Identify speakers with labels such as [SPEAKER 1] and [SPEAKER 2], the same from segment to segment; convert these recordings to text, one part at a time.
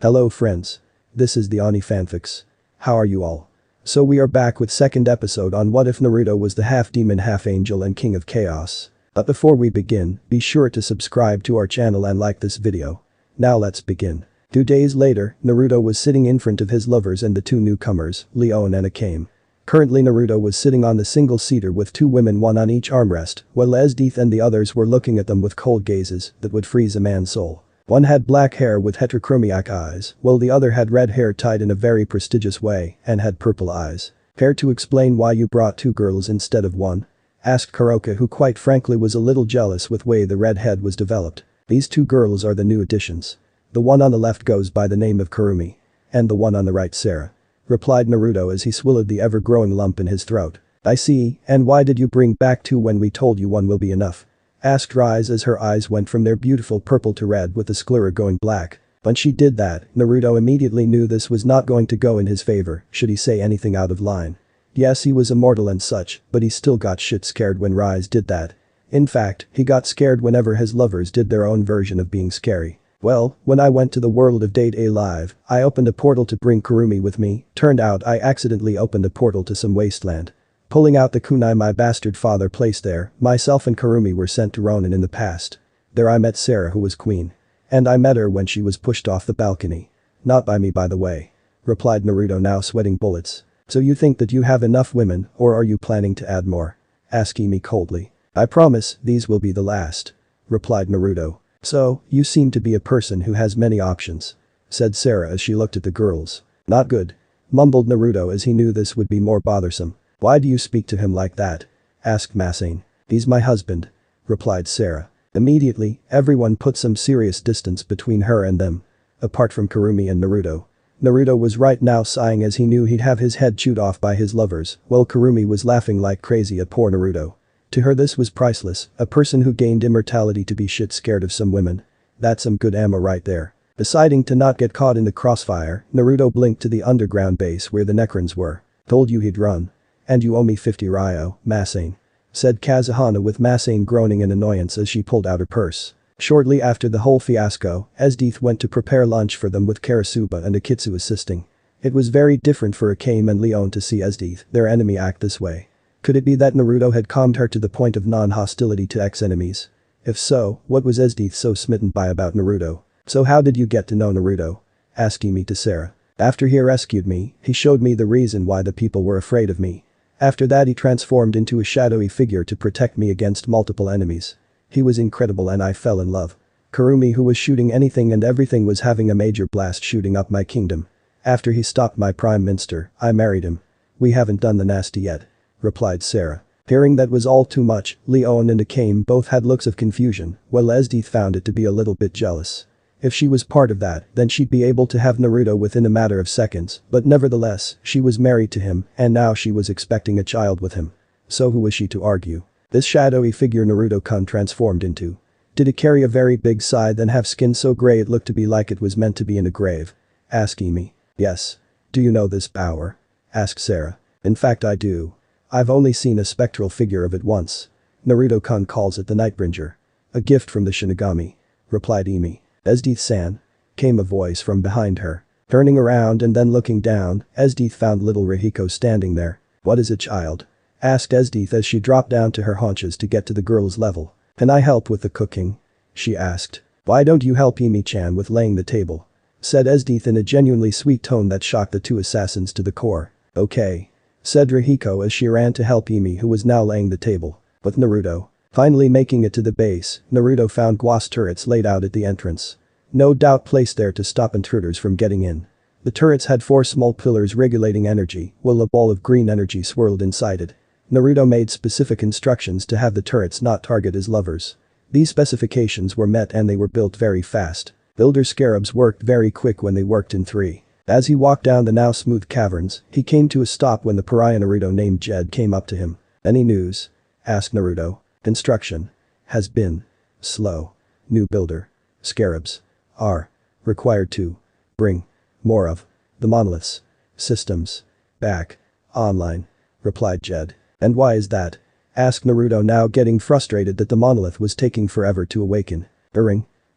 [SPEAKER 1] Hello friends. This is the Ani Fanfics. How are you all? So we are back with second episode on what if Naruto was the half demon half angel and king of chaos. But before we begin, be sure to subscribe to our channel and like this video. Now let's begin. 2 days later, Naruto was sitting in front of his lovers and the two newcomers, Leon and Akame. Currently Naruto was sitting on the single-seater with two women, one on each armrest, while Esdeath and the others were looking at them with cold gazes that would freeze a man's soul. One had black hair with heterochromic eyes, while the other had red hair tied in a very prestigious way and had purple eyes. Care to explain why you brought two girls instead of one? Asked Kuroka, who quite frankly was a little jealous with way the redhead was developed. These two girls are the new additions. The one on the left goes by the name of Kurumi. And the one on the right Sarah. Replied Naruto as he swallowed the ever-growing lump in his throat. I see, and why did you bring back two when we told you one will be enough? Asked Rise as her eyes went from their beautiful purple to red with the sclera going black. When she did that, Naruto immediately knew this was not going to go in his favor should he say anything out of line. Yes, he was immortal and such, but he still got shit scared when Rise did that. In fact, he got scared whenever his lovers did their own version of being scary. Well, when I went to the world of Date A Live, I opened a portal to bring Kurumi with me, turned out I accidentally opened a portal to some wasteland. Pulling out the kunai my bastard father placed there, myself and Kurumi were sent to Ronin in the past. There I met Sarah, who was queen. And I met her when she was pushed off the balcony. Not by me, by the way. Replied Naruto, now sweating bullets. So you think that you have enough women, or are you planning to add more? Asked Emi coldly. I promise, these will be the last. Replied Naruto. So, you seem to be a person who has many options. Said Sarah as she looked at the girls. Not good. Mumbled Naruto as he knew this would be more bothersome. Why do you speak to him like that? Asked Masane. He's my husband. Replied Sarah. Immediately, everyone put some serious distance between her and them. Apart from Kurumi and Naruto. Naruto was right now sighing as he knew he'd have his head chewed off by his lovers, while Kurumi was laughing like crazy at poor Naruto. To her this was priceless, a person who gained immortality to be shit scared of some women. That's some good ammo right there. Deciding to not get caught in the crossfire, Naruto blinked to the underground base where the necrons were. Told you he'd run. And you owe me 50 ryo, Masane. Said Kazuhana with Masane groaning in annoyance as she pulled out her purse. Shortly after the whole fiasco, Esdeath went to prepare lunch for them with Karasuba and Akitsu assisting. It was very different for Akame and Leon to see Esdeath, their enemy, act this way. Could it be that Naruto had calmed her to the point of non-hostility to ex-enemies? If so, what was Esdeath so smitten by about Naruto? So how did you get to know Naruto? Asked Emi to Sarah. After he rescued me, he showed me the reason why the people were afraid of me. After that he transformed into a shadowy figure to protect me against multiple enemies. He was incredible and I fell in love. Kurumi, who was shooting anything and everything, was having a major blast shooting up my kingdom. After he stopped my prime minister, I married him. We haven't done the nasty yet. Replied Sarah. Hearing that was all too much, Leon and Akame both had looks of confusion, while Esdeath found it to be a little bit jealous. If she was part of that, then she'd be able to have Naruto within a matter of seconds, but nevertheless, she was married to him, and now she was expecting a child with him. So who was she to argue? This shadowy figure Naruto-kun transformed into. Did it carry a very big scythe and have skin so gray it looked to be like it was meant to be in a grave? Asked Emi. Yes. Do you know this power? Asked Sarah. In fact I do. I've only seen a spectral figure of it once. Naruto-kun calls it the Nightbringer. A gift from the Shinigami. Replied Emi. Esdeath-san. Came a voice from behind her. Turning around and then looking down, Esdeath found little Rihiko standing there. What is it, child? Asked Esdeath as she dropped down to her haunches to get to the girl's level. Can I help with the cooking? She asked. Why don't you help Emi-chan with laying the table? Said Esdeath in a genuinely sweet tone that shocked the two assassins to the core. Okay. Said Rihiko as she ran to help Emi, who was now laying the table. With Naruto. Finally making it to the base, Naruto found glass turrets laid out at the entrance. No doubt placed there to stop intruders from getting in. The turrets had 4 small pillars regulating energy, while a ball of green energy swirled inside it. Naruto made specific instructions to have the turrets not target his lovers. These specifications were met and they were built very fast. Builder scarabs worked very quick when they worked in 3. As he walked down the now smooth caverns, he came to a stop when the pariah Naruto named Jed came up to him. Any news? Asked Naruto. Construction. Has been. Slow. New builder. Scarabs. Are. Required to. Bring. More of. The monoliths. Systems. Back. Online. Replied Jed. And why is that? Asked Naruto, now getting frustrated that the monolith was taking forever to awaken.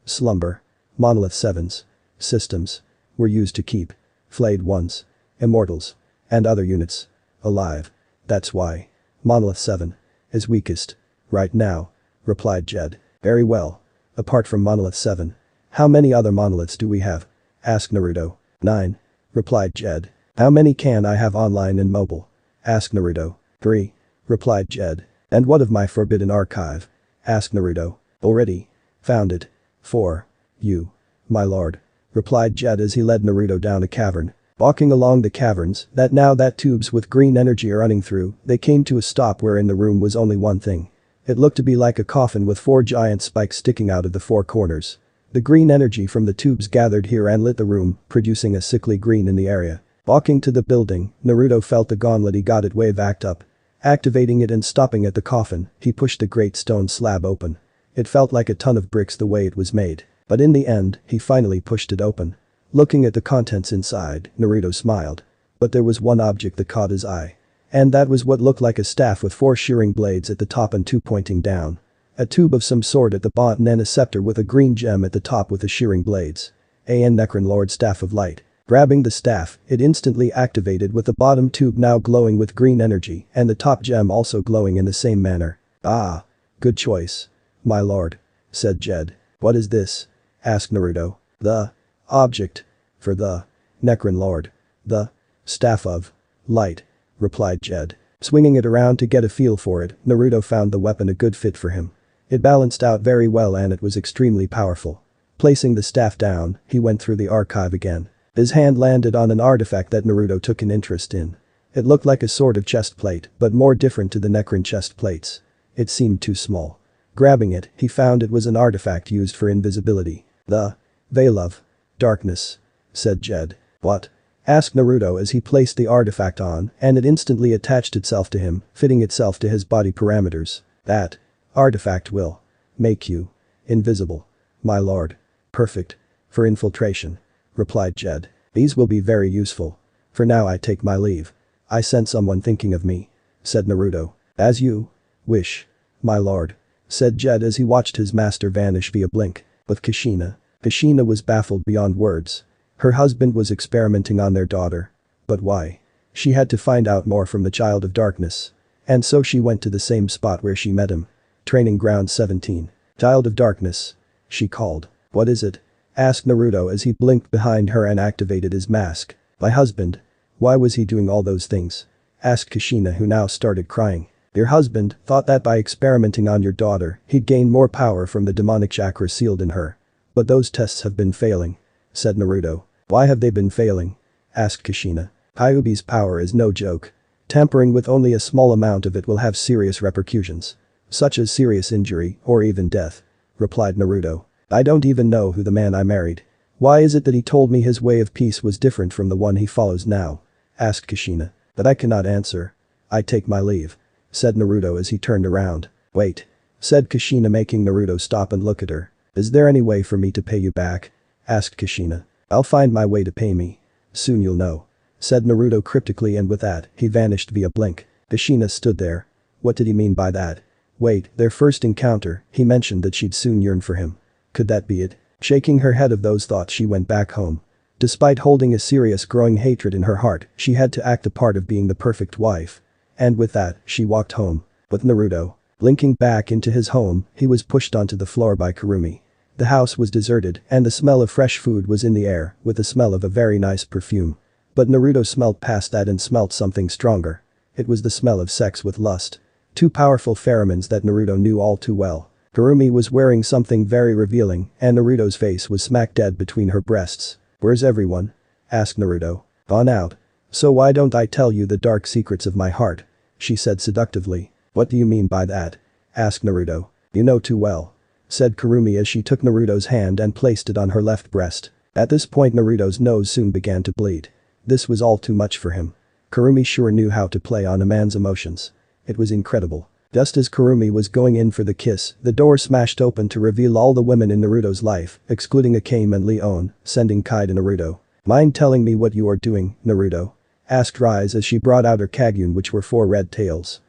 [SPEAKER 1] Slumber. Monolith 7's. Systems. were used to keep flayed ones, immortals, and other units alive. That's why Monolith 7 is weakest right now, replied Jed. Very well. Apart from Monolith 7, how many other monoliths do we have? Asked Naruto. 9, replied Jed. How many can I have online and mobile? Asked Naruto. 3, replied Jed. And what of my forbidden archive? Asked Naruto. Already found it. 4, you, my lord, replied Jed as he led Naruto down a cavern. Walking along the caverns that tubes with green energy are running through, they came to a stop where in the room was only one thing. It looked to be like a coffin with 4 giant spikes sticking out of the 4 corners. The green energy from the tubes gathered here and lit the room, producing a sickly green in the area. Walking to the building, Naruto felt the gauntlet he got it wave act up. Activating it and stopping at the coffin, he pushed the great stone slab open. It felt like a ton of bricks the way it was made. But in the end, he finally pushed it open. Looking at the contents inside, Naruto smiled. But there was one object that caught his eye. And that was what looked like a staff with 4 shearing blades at the top and 2 pointing down. A tube of some sort at the bottom and a scepter with a green gem at the top with the shearing blades. Necron Lord Staff of Light. Grabbing the staff, it instantly activated with the bottom tube now glowing with green energy and the top gem also glowing in the same manner. Ah. Good choice, my lord, said Jed. What is this? Asked Naruto. The object for the Necron Lord. The Staff of Light, replied Jed. Swinging it around to get a feel for it, Naruto found the weapon a good fit for him. It balanced out very well and it was extremely powerful. Placing the staff down, he went through the archive again. His hand landed on an artifact that Naruto took an interest in. It looked like a sort of chest plate, but more different to the Necron chest plates. It seemed too small. Grabbing it, he found it was an artifact used for invisibility. The Veil of Darkness, said Jed. What? Asked Naruto as he placed the artifact on, and it instantly attached itself to him, fitting itself to his body parameters. That artifact will make you invisible, my lord. Perfect for infiltration, replied Jed. These will be very useful. For now I take my leave. I sense someone thinking of me, said Naruto. As you wish, my lord, said Jed as he watched his master vanish via blink. With Kushina was baffled beyond words. Her husband was experimenting on their daughter. But why? She had to find out more from the Child of Darkness. And so she went to the same spot where she met him. Training Ground 17. Child of Darkness, she called. What is it? Asked Naruto as he blinked behind her and activated his mask. My husband. Why was he doing all those things? Asked Kushina, who now started crying. Your husband thought that by experimenting on your daughter, he'd gain more power from the demonic chakra sealed in her. But those tests have been failing, said Naruto. Why have they been failing? Asked Kushina. Kyuubi's power is no joke. Tampering with only a small amount of it will have serious repercussions. Such as serious injury or even death, replied Naruto. I don't even know who the man I married. Why is it that he told me his way of peace was different from the one he follows now? Asked Kushina. That I cannot answer. I take my leave, said Naruto as he turned around. Wait, said Kushina, making Naruto stop and look at her. Is there any way for me to pay you back? Asked Kushina. I'll find my way to pay me. Soon you'll know, said Naruto cryptically, and with that, he vanished via blink. Kushina stood there. What did he mean by that? Wait, their first encounter, he mentioned that she'd soon yearn for him. Could that be it? Shaking her head of those thoughts, she went back home. Despite holding a serious growing hatred in her heart, she had to act the part of being the perfect wife. And with that, she walked home. With Naruto blinking back into his home, he was pushed onto the floor by Kurumi. The house was deserted and the smell of fresh food was in the air, with the smell of a very nice perfume. But Naruto smelled past that and smelled something stronger. It was the smell of sex with lust. 2 powerful pheromones that Naruto knew all too well. Kurumi was wearing something very revealing and Naruto's face was smack dead between her breasts. Where's everyone? Asked Naruto. Gone out. So why don't I tell you the dark secrets of my heart? She said seductively. What do you mean by that? Asked Naruto. You know too well, said Kurumi as she took Naruto's hand and placed it on her left breast. At this point Naruto's nose soon began to bleed. This was all too much for him. Kurumi sure knew how to play on a man's emotions. It was incredible. Just as Kurumi was going in for the kiss, the door smashed open to reveal all the women in Naruto's life, excluding Akame and Leon, sending Kai to Naruto. Mind telling me what you are doing, Naruto? Asked Rise as she brought out her Kagyun, which were 4 red tails.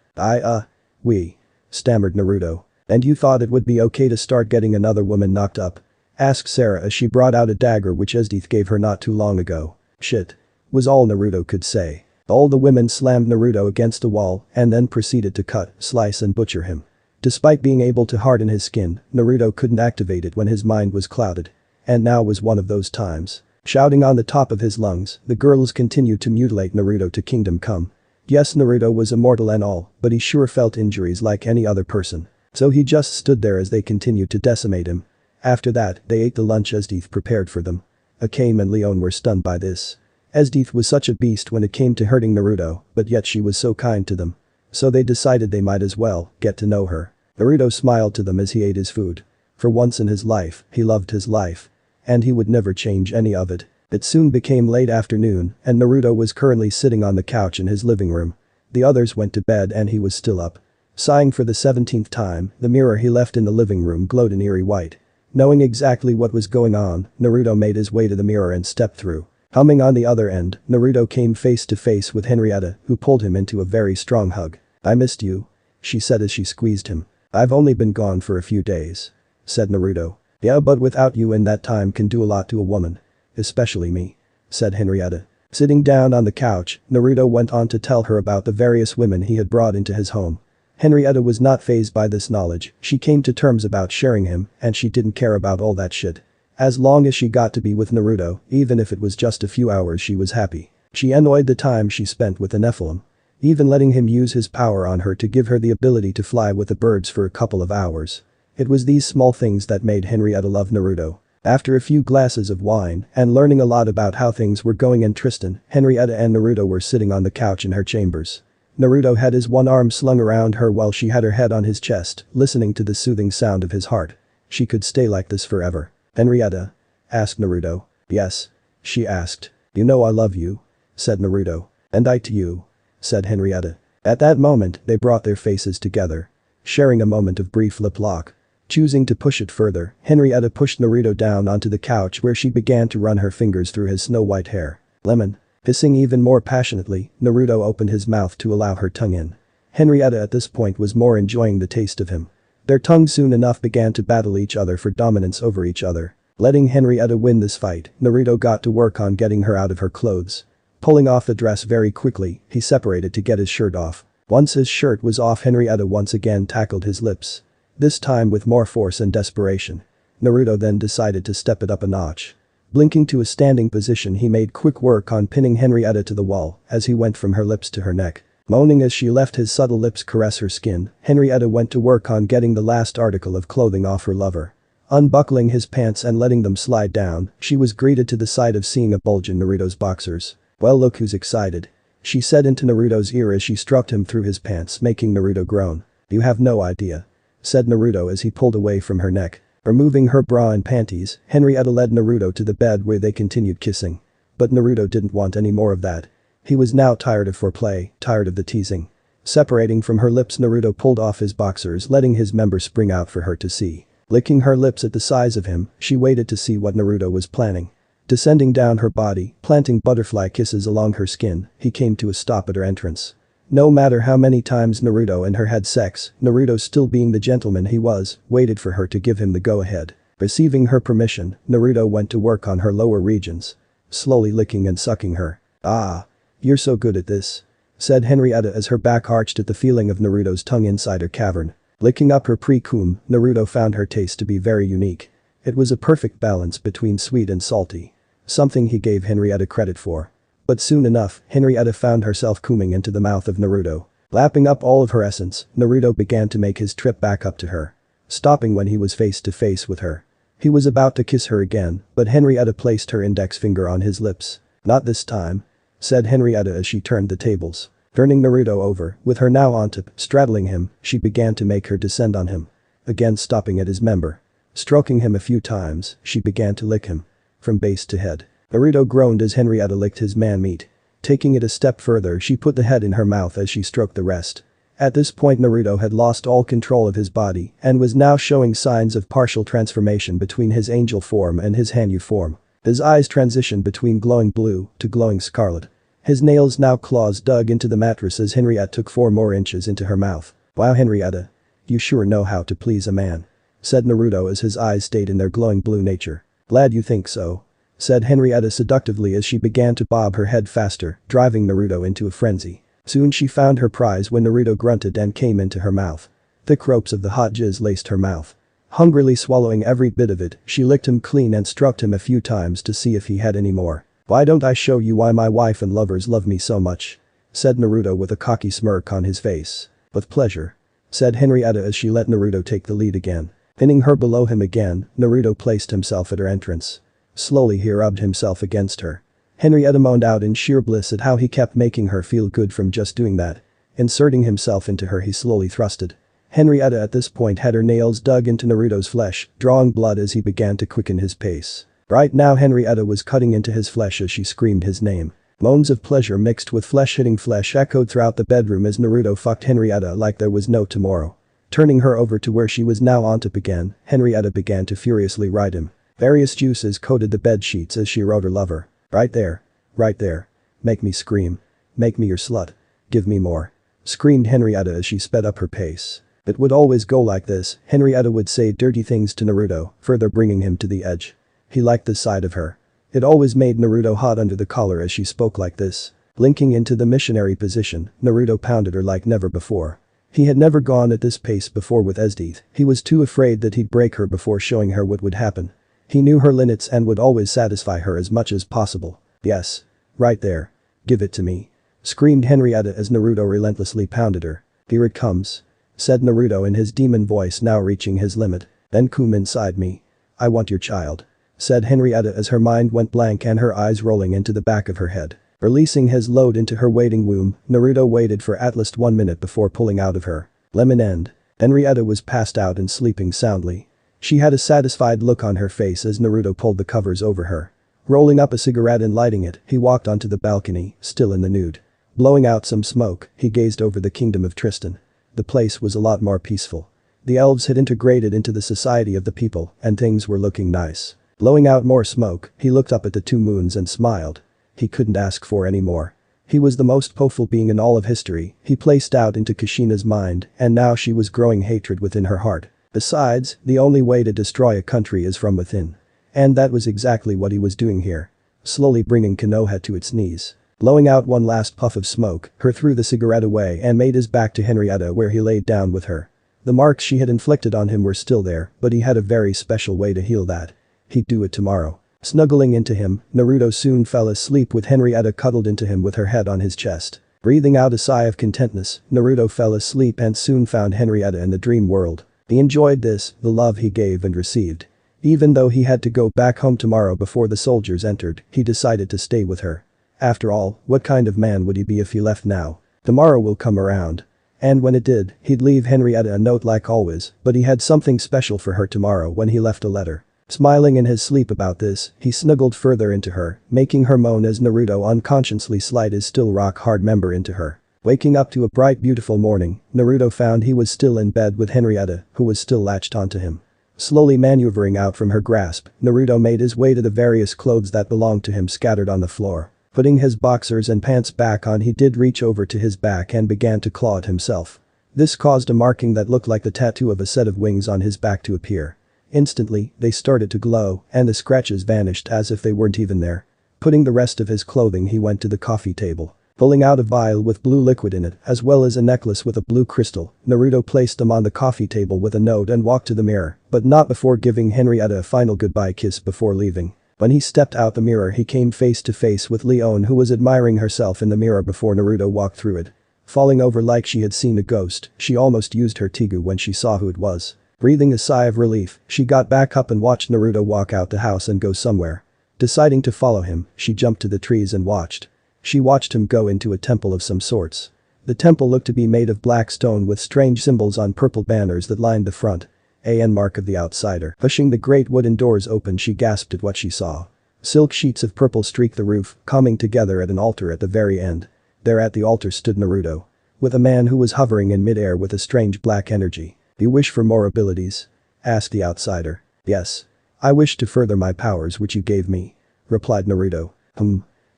[SPEAKER 1] We, stammered Naruto. And you thought it would be okay to start getting another woman knocked up? asked Sarah as she brought out a dagger which Esdeath gave her not too long ago. Shit. Was all Naruto could say. All the women slammed Naruto against the wall and then proceeded to cut, slice and butcher him. Despite being able to harden his skin, Naruto couldn't activate it when his mind was clouded. And now was one of those times. Shouting on the top of his lungs, the girls continued to mutilate Naruto to kingdom come. Yes, Naruto was immortal and all, but he sure felt injuries like any other person. So he just stood there as they continued to decimate him. After that, they ate the lunch Esdeath prepared for them. Akame and Leon were stunned by this. Esdeath was such a beast when it came to hurting Naruto, but yet she was so kind to them. So they decided they might as well get to know her. Naruto smiled to them as he ate his food. For once in his life, he loved his life. And he would never change any of it. It soon became late afternoon, and Naruto was currently sitting on the couch in his living room. The others went to bed and he was still up. Sighing for the 17th time, the mirror he left in the living room glowed an eerie white. Knowing exactly what was going on, Naruto made his way to the mirror and stepped through. Humming on the other end, Naruto came face to face with Henrietta, who pulled him into a very strong hug. "I missed you," she said as she squeezed him. "I've only been gone for a few days," said Naruto. "Yeah, but without you in that time can do a lot to a woman. Especially me," said Henrietta. Sitting down on the couch, Naruto went on to tell her about the various women he had brought into his home. Henrietta was not fazed by this knowledge, she came to terms about sharing him, and she didn't care about all that shit. As long as she got to be with Naruto, even if it was just a few hours, she was happy. She enjoyed the time she spent with the Nephilim. Even letting him use his power on her to give her the ability to fly with the birds for a couple of hours. It was these small things that made Henrietta love Naruto. After a few glasses of wine and learning a lot about how things were going in Tristan, Henrietta and Naruto were sitting on the couch in her chambers. Naruto had his one arm slung around her while she had her head on his chest, listening to the soothing sound of his heart. She could stay like this forever. "Henrietta?" asked Naruto. "Yes?" she asked. "You know I love you," said Naruto. "And I to you," said Henrietta. At that moment, they brought their faces together, sharing a moment of brief lip lock. Choosing to push it further, Henrietta pushed Naruto down onto the couch where she began to run her fingers through his snow-white hair. "Lemon." Hissing even more passionately, Naruto opened his mouth to allow her tongue in. Henrietta at this point was more enjoying the taste of him. Their tongues soon enough began to battle each other for dominance over each other. Letting Henrietta win this fight, Naruto got to work on getting her out of her clothes. Pulling off the dress very quickly, he separated to get his shirt off. Once his shirt was off, Henrietta once again tackled his lips. This time with more force and desperation. Naruto then decided to step it up a notch. Blinking to a standing position, he made quick work on pinning Henrietta to the wall as he went from her lips to her neck. Moaning as she left his subtle lips caress her skin, Henrietta went to work on getting the last article of clothing off her lover. Unbuckling his pants and letting them slide down, she was greeted to the sight of seeing a bulge in Naruto's boxers. "Well, look who's excited," she said into Naruto's ear as she stroked him through his pants, making Naruto groan. "You have no idea," said Naruto as he pulled away from her neck. Removing her bra and panties, Henrietta led Naruto to the bed where they continued kissing. But Naruto didn't want any more of that. He was now tired of foreplay, tired of the teasing. Separating from her lips, Naruto pulled off his boxers, letting his member spring out for her to see. Licking her lips at the size of him, she waited to see what Naruto was planning. Descending down her body, planting butterfly kisses along her skin, he came to a stop at her entrance. No matter how many times Naruto and her had sex, Naruto, still being the gentleman he was, waited for her to give him the go-ahead. Receiving her permission, Naruto went to work on her lower regions. Slowly licking and sucking her. "Ah. You're so good at this," said Henrietta as her back arched at the feeling of Naruto's tongue inside her cavern. Licking up her pre-cum, Naruto found her taste to be very unique. It was a perfect balance between sweet and salty. Something he gave Henrietta credit for. But soon enough, Henrietta found herself cooming into the mouth of Naruto. Lapping up all of her essence, Naruto began to make his trip back up to her. Stopping when he was face to face with her. He was about to kiss her again, but Henrietta placed her index finger on his lips. "Not this time," said Henrietta as she turned the tables. Turning Naruto over, with her now on top, straddling him, she began to make her descend on him. Again stopping at his member. Stroking him a few times, she began to lick him. From base to head. Naruto groaned as Henrietta licked his man-meat. Taking it a step further, she put the head in her mouth as she stroked the rest. At this point, Naruto had lost all control of his body and was now showing signs of partial transformation between his angel form and his Hanyu form. His eyes transitioned between glowing blue to glowing scarlet. His nails, now claws, dug into the mattress as Henrietta took 4 more inches into her mouth. "Wow, Henrietta. You sure know how to please a man," said Naruto as his eyes stayed in their glowing blue nature. Glad you think so, said Henrietta seductively as she began to bob her head faster, driving Naruto into a frenzy. Soon she found her prize when Naruto grunted and came into her mouth. Thick ropes of the hot jizz laced her mouth. Hungrily swallowing every bit of it, she licked him clean and stroked him a few times to see if he had any more. Why don't I show you why my wife and lovers love me so much? Said Naruto with a cocky smirk on his face. With pleasure, said Henrietta as she let Naruto take the lead again. Pinning her below him again, Naruto placed himself at her entrance. Slowly he rubbed himself against her. Henrietta moaned out in sheer bliss at how he kept making her feel good from just doing that. Inserting himself into her he slowly thrusted. Henrietta at this point had her nails dug into Naruto's flesh, drawing blood as he began to quicken his pace. Right now Henrietta was cutting into his flesh as she screamed his name. Moans of pleasure mixed with flesh hitting flesh echoed throughout the bedroom as Naruto fucked Henrietta like there was no tomorrow. Turning her over to where she was now on top again, Henrietta began to furiously ride him. Various juices coated the bed sheets as she rode her lover. Right there. Right there. Make me scream. Make me your slut. Give me more. Screamed Henrietta as she sped up her pace. It would always go like this, Henrietta would say dirty things to Naruto, further bringing him to the edge. He liked this side of her. It always made Naruto hot under the collar as she spoke like this. Linking into the missionary position, Naruto pounded her like never before. He had never gone at this pace before with Esdeath. He was too afraid that he'd break her before showing her what would happen. He knew her limits and would always satisfy her as much as possible. Yes. Right there. Give it to me. Screamed Henrietta as Naruto relentlessly pounded her. Here it comes, said Naruto in his demon voice now reaching his limit. Then come inside me. I want your child, said Henrietta as her mind went blank and her eyes rolling into the back of her head. Releasing his load into her waiting womb, Naruto waited for at least 1 minute before pulling out of her. Lemon end. Henrietta was passed out and sleeping soundly. She had a satisfied look on her face as Naruto pulled the covers over her. Rolling up a cigarette and lighting it, he walked onto the balcony, still in the nude. Blowing out some smoke, he gazed over the kingdom of Tristan. The place was a lot more peaceful. The elves had integrated into the society of the people, and things were looking nice. Blowing out more smoke, he looked up at the 2 moons and smiled. He couldn't ask for any more. He was the most powerful being in all of history, he placed out into Kushina's mind, and now she was growing hatred within her heart. Besides, the only way to destroy a country is from within. And that was exactly what he was doing here. Slowly bringing Konoha to its knees. Blowing out one last puff of smoke, he threw the cigarette away and made his back to Henrietta where he laid down with her. The marks she had inflicted on him were still there, but he had a very special way to heal that. He'd do it tomorrow. Snuggling into him, Naruto soon fell asleep with Henrietta cuddled into him with her head on his chest. Breathing out a sigh of contentness, Naruto fell asleep and soon found Henrietta in the dream world. He enjoyed this, the love he gave and received. Even though he had to go back home tomorrow before the soldiers entered, he decided to stay with her. After all, what kind of man would he be if he left now? Tomorrow will come around. And when it did, he'd leave Henrietta a note like always, but he had something special for her tomorrow when he left a letter. Smiling in his sleep about this, he snuggled further into her, making her moan as Naruto unconsciously slid his still rock-hard member into her. Waking up to a bright beautiful morning, Naruto found he was still in bed with Henrietta, who was still latched onto him. Slowly maneuvering out from her grasp, Naruto made his way to the various clothes that belonged to him scattered on the floor. Putting his boxers and pants back on, he did reach over to his back and began to claw at himself. This caused a marking that looked like the tattoo of a set of wings on his back to appear. Instantly, they started to glow, and the scratches vanished as if they weren't even there. Putting the rest of his clothing, he went to the coffee table. Pulling out a vial with blue liquid in it, as well as a necklace with a blue crystal, Naruto placed them on the coffee table with a note and walked to the mirror, but not before giving Henrietta a final goodbye kiss before leaving. When he stepped out the mirror, he came face to face with Leone, who was admiring herself in the mirror before Naruto walked through it. Falling over like she had seen a ghost, she almost used her Tigu when she saw who it was. Breathing a sigh of relief, she got back up and watched Naruto walk out the house and go somewhere. Deciding to follow him, she jumped to the trees and watched. She watched him go into a temple of some sorts. The temple looked to be made of black stone with strange symbols on purple banners that lined the front. An mark of the outsider. Pushing the great wooden doors open, she gasped at what she saw. Silk sheets of purple streaked the roof, coming together at an altar at the very end. There at the altar stood Naruto. With a man who was hovering in midair with a strange black energy. "Do you wish for more abilities?" asked the outsider. "Yes. I wish to further my powers which you gave me," replied Naruto.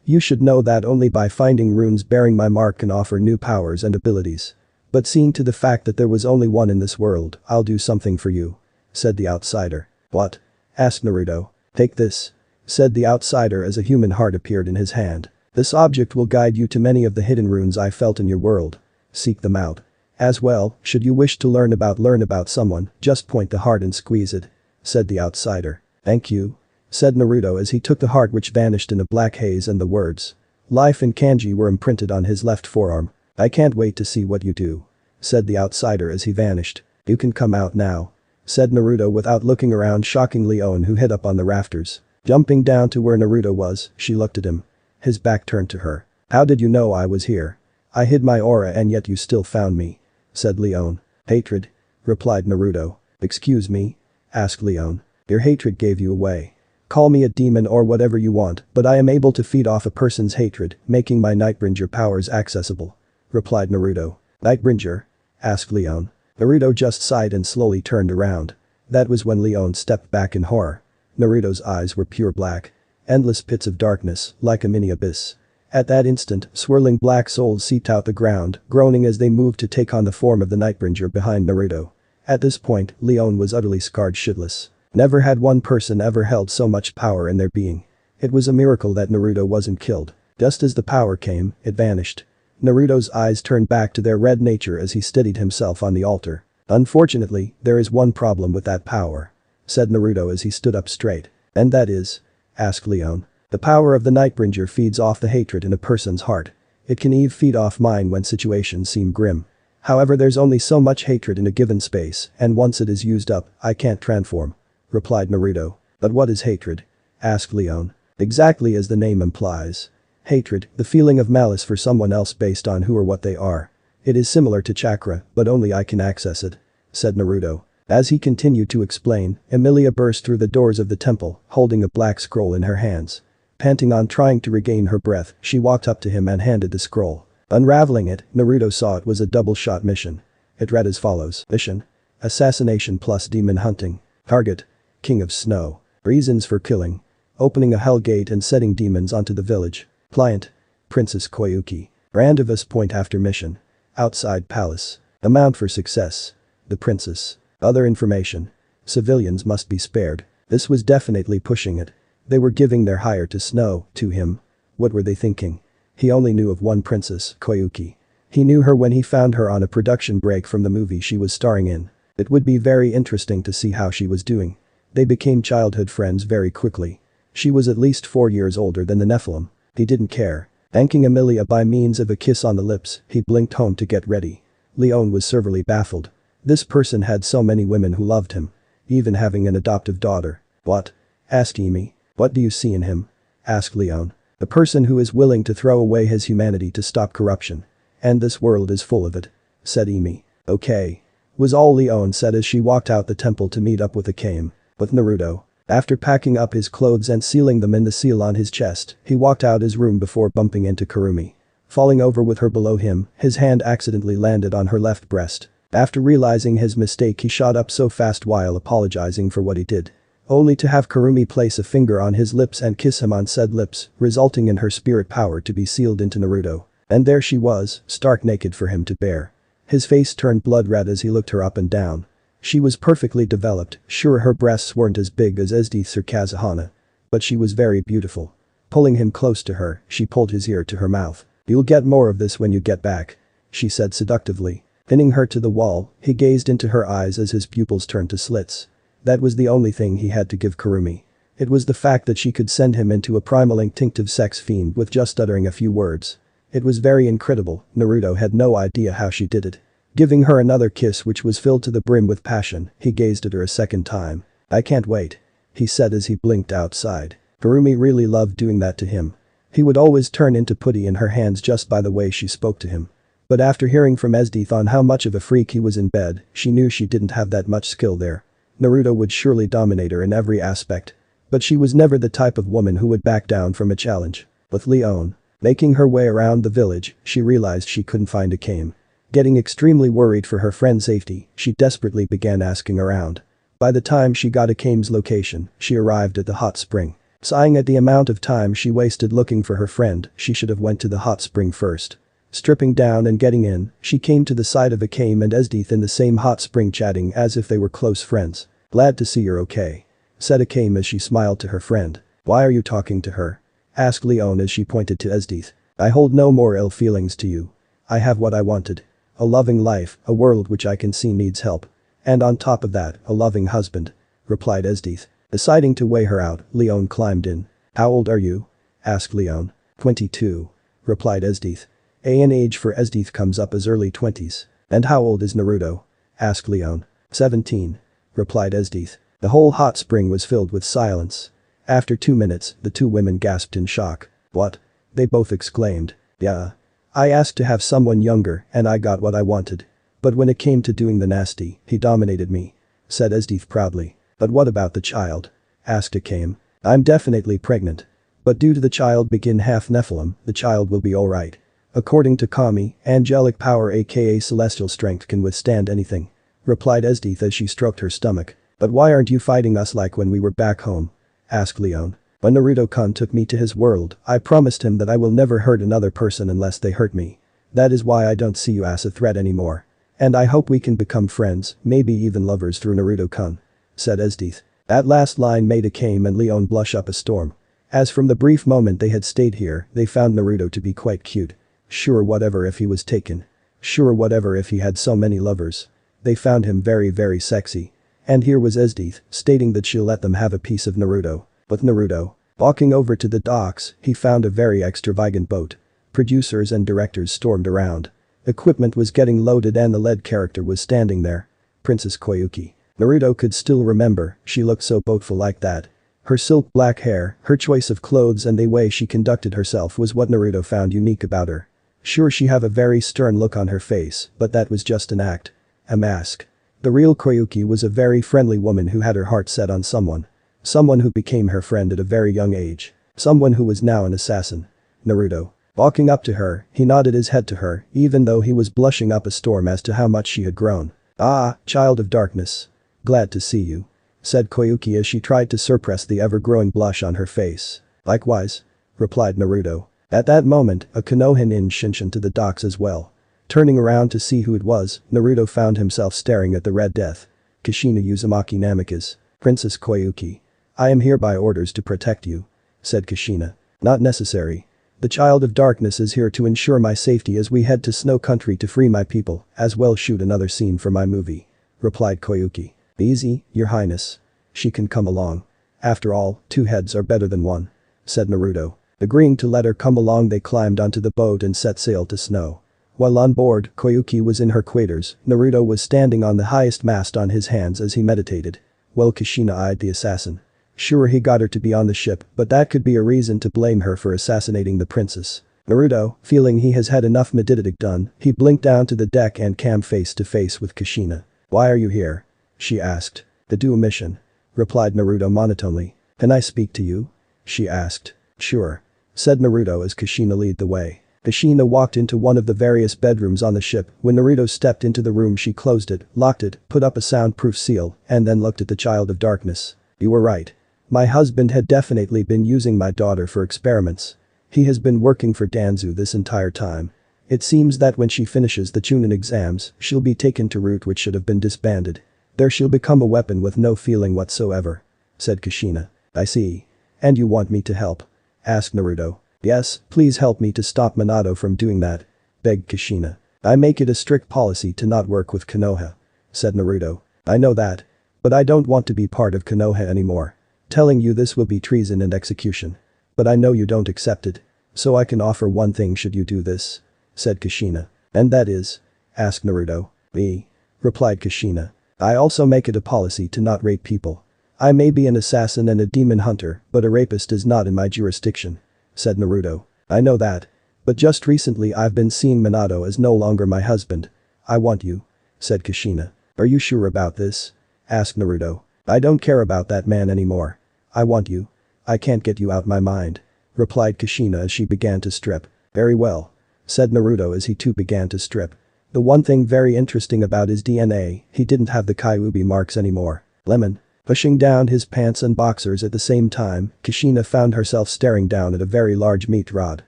[SPEAKER 1] You should know that only by finding runes bearing my mark can offer new powers and abilities. But seeing to the fact that there was only one in this world, I'll do something for you," said the outsider. What? Asked Naruto. Take this, said the outsider as a human heart appeared in his hand. This object will guide you to many of the hidden runes I felt in your world. Seek them out. As well, should you wish to learn about someone, just point the heart and squeeze it, said the outsider. Thank you, said Naruto as he took the heart which vanished in a black haze and the words life in kanji were imprinted on his left forearm. I can't wait to see what you do, said the outsider as he vanished. You can come out now, said Naruto without looking around, shocking Leon who hid up on the rafters. Jumping down to where Naruto was, she looked at him. His back turned to her. How did you know I was here? I hid my aura and yet you still found me, said Leon. Hatred, replied Naruto. Excuse me? Asked Leon. Your hatred gave you away. Call me a demon or whatever you want, but I am able to feed off a person's hatred, making my Nightbringer powers accessible, replied Naruto. Nightbringer? Asked Leon. Naruto just sighed and slowly turned around. That was when Leon stepped back in horror. Naruto's eyes were pure black. Endless pits of darkness, like a mini abyss. At that instant, swirling black souls seeped out the ground, groaning as they moved to take on the form of the Nightbringer behind Naruto. At this point, Leon was utterly scarred shitless. Never had one person ever held so much power in their being. It was a miracle that Naruto wasn't killed. Just as the power came, it vanished. Naruto's eyes turned back to their red nature as he steadied himself on the altar. Unfortunately, there is one problem with that power, said Naruto as he stood up straight. And that is? Asked Leon. The power of the Nightbringer feeds off the hatred in a person's heart. It can even feed off mine when situations seem grim. However, there's only so much hatred in a given space, and once it is used up, I can't transform, replied Naruto. But what is hatred? Asked Leon. Exactly as the name implies. Hatred, the feeling of malice for someone else based on who or what they are. It is similar to chakra, but only I can access it, said Naruto. As he continued to explain, Emilia burst through the doors of the temple, holding a black scroll in her hands. Panting on trying to regain her breath, she walked up to him and handed the scroll. Unraveling it, Naruto saw it was a double-shot mission. It read as follows. Mission: assassination plus demon hunting. Target: King of Snow. Reasons for killing: opening a hell gate and setting demons onto the village. Client: Princess Koyuki. Rendezvous point after mission: outside palace. Amount for success: the princess. Other information: civilians must be spared. This was definitely pushing it. They were giving their hire to Snow, to him. What were they thinking? He only knew of one princess, Koyuki. He knew her when he found her on a production break from the movie she was starring in. It would be very interesting to see how she was doing. They became childhood friends very quickly. She was at least 4 years older than the Nephilim. He didn't care. Thanking Emilia by means of a kiss on the lips, he blinked home to get ready. Leon was seriously baffled. This person had so many women who loved him. Even having an adoptive daughter. What? Asked Emi. What do you see in him? Asked Leon. A person who is willing to throw away his humanity to stop corruption. And this world is full of it, said Emi. Okay, was all Leon said as she walked out the temple to meet up with Akame. With Naruto. After packing up his clothes and sealing them in the seal on his chest, he walked out his room before bumping into Kurumi. Falling over with her below him, his hand accidentally landed on her left breast. After realizing his mistake, he shot up so fast while apologizing for what he did. Only to have Kurumi place a finger on his lips and kiss him on said lips, resulting in her spirit power to be sealed into Naruto. And there she was, stark naked for him to bear. His face turned blood red as he looked her up and down. She was perfectly developed, sure her breasts weren't as big as Esdeath's or Kazuhana. But she was very beautiful. Pulling him close to her, she pulled his ear to her mouth. You'll get more of this when you get back, she said seductively. Pinning her to the wall, he gazed into her eyes as his pupils turned to slits. That was the only thing he had to give Kurumi. It was the fact that she could send him into a primal instinctive sex fiend with just uttering a few words. It was very incredible. Naruto had no idea how she did it. Giving her another kiss which was filled to the brim with passion, he gazed at her a second time. I can't wait, he said as he blinked outside. Kurumi really loved doing that to him. He would always turn into putty in her hands just by the way she spoke to him. But after hearing from Esdeath on how much of a freak he was in bed, she knew she didn't have that much skill there. Naruto would surely dominate her in every aspect. But she was never the type of woman who would back down from a challenge. With Leon making her way around the village, she realized she couldn't find Akame. Getting extremely worried for her friend's safety, she desperately began asking around. By the time she got Akame's location, she arrived at the hot spring. Sighing at the amount of time she wasted looking for her friend, she should have went to the hot spring first. Stripping down and getting in, she came to the side of Akame and Esdeath in the same hot spring chatting as if they were close friends. Glad to see you're okay. Said Akame as she smiled to her friend. Why are you talking to her? Asked Leon as she pointed to Esdeath. I hold no more ill feelings to you. I have what I wanted. A loving life, a world which I can see needs help. And on top of that, a loving husband. Replied Esdeath. Deciding to weigh her out, Leon climbed in. How old are you? Asked Leon. 22. Replied Esdeath. An age for Esdeath comes up as early 20s. And how old is Naruto? Asked Leon. 17. Replied Esdeath. The whole hot spring was filled with silence. After 2 minutes, the two women gasped in shock. What? They both exclaimed. Yeah. I asked to have someone younger and I got what I wanted. But when it came to doing the nasty, he dominated me. Said Esdeath proudly. But what about the child? Asked Akame. I'm definitely pregnant. But due to the child being half Nephilim, the child will be alright. According to Kami, angelic power aka celestial strength can withstand anything. Replied Esdeath as she stroked her stomach. But why aren't you fighting us like when we were back home? Asked Leon. When Naruto-kun took me to his world, I promised him that I will never hurt another person unless they hurt me. That is why I don't see you as a threat anymore. And I hope we can become friends, maybe even lovers through Naruto-kun. Said Esdeath. That last line made Akame and Leon blush up a storm. As from the brief moment they had stayed here, they found Naruto to be quite cute. Sure whatever if he was taken. Sure whatever if he had so many lovers. They found him very sexy. And here was Esdeath, stating that she'll let them have a piece of Naruto. With Naruto. Walking over to the docks, he found a very extravagant boat. Producers and directors stormed around. Equipment was getting loaded and the lead character was standing there. Princess Koyuki. Naruto could still remember, she looked so beautiful like that. Her silk black hair, her choice of clothes and the way she conducted herself was what Naruto found unique about her. Sure she had a very stern look on her face, but that was just an act. A mask. The real Koyuki was a very friendly woman who had her heart set on someone. Someone who became her friend at a very young age. Someone who was now an assassin. Naruto. Walking up to her, he nodded his head to her, even though he was blushing up a storm as to how much she had grown. Ah, child of darkness. Glad to see you. Said Koyuki as she tried to suppress the ever-growing blush on her face. Likewise. Replied Naruto. At that moment, a Konoha inched into the docks as well. Turning around to see who it was, Naruto found himself staring at the Red Death. Kushina Uzumaki Namikaze. Princess Koyuki. I am here by orders to protect you. Said Kushina. Not necessary. The child of darkness is here to ensure my safety as we head to Snow Country to free my people, as well shoot another scene for my movie. Replied Koyuki. Easy, your highness. She can come along. After all, 2 heads are better than 1. Said Naruto. Agreeing to let her come along they climbed onto the boat and set sail to Snow. While on board, Koyuki was in her quarters, Naruto was standing on the highest mast on his hands as he meditated. Well, Kushina eyed the assassin. Sure he got her to be on the ship, but that could be a reason to blame her for assassinating the princess. Naruto, feeling he has had enough meditating done, he blinked down to the deck and came face to face with Kushina. Why are you here? She asked. To do a mission. Replied Naruto monotonely. Can I speak to you? She asked. Sure. Said Naruto as Kushina led the way. Kushina walked into one of the various bedrooms on the ship. When Naruto stepped into the room she closed it, locked it, put up a soundproof seal, and then looked at the child of darkness. You were right. My husband had definitely been using my daughter for experiments. He has been working for Danzu this entire time. It seems that when she finishes the Chunin exams, she'll be taken to Root which should have been disbanded. There she'll become a weapon with no feeling whatsoever. Said Kushina. I see. And you want me to help? Asked Naruto. Yes, please help me to stop Minato from doing that. Begged Kushina. I make it a strict policy to not work with Konoha. Said Naruto. I know that. But I don't want to be part of Konoha anymore. Telling you this will be treason and execution. But I know you don't accept it. So I can offer one thing should you do this. Said Kushina. And that is? Asked Naruto. Me. Replied Kushina. I also make it a policy to not rape people. I may be an assassin and a demon hunter, but a rapist is not in my jurisdiction. Said Naruto. I know that. But just recently I've been seeing Minato as no longer my husband. I want you. Said Kushina. Are you sure about this? Asked Naruto. I don't care about that man anymore. I want you. I can't get you out my mind. Replied Kushina as she began to strip. Very well. Said Naruto as he too began to strip. The one thing very interesting about his DNA, he didn't have the Kyuubi marks anymore. Lemon. Pushing down his pants and boxers at the same time, Kushina found herself staring down at a very large meat rod.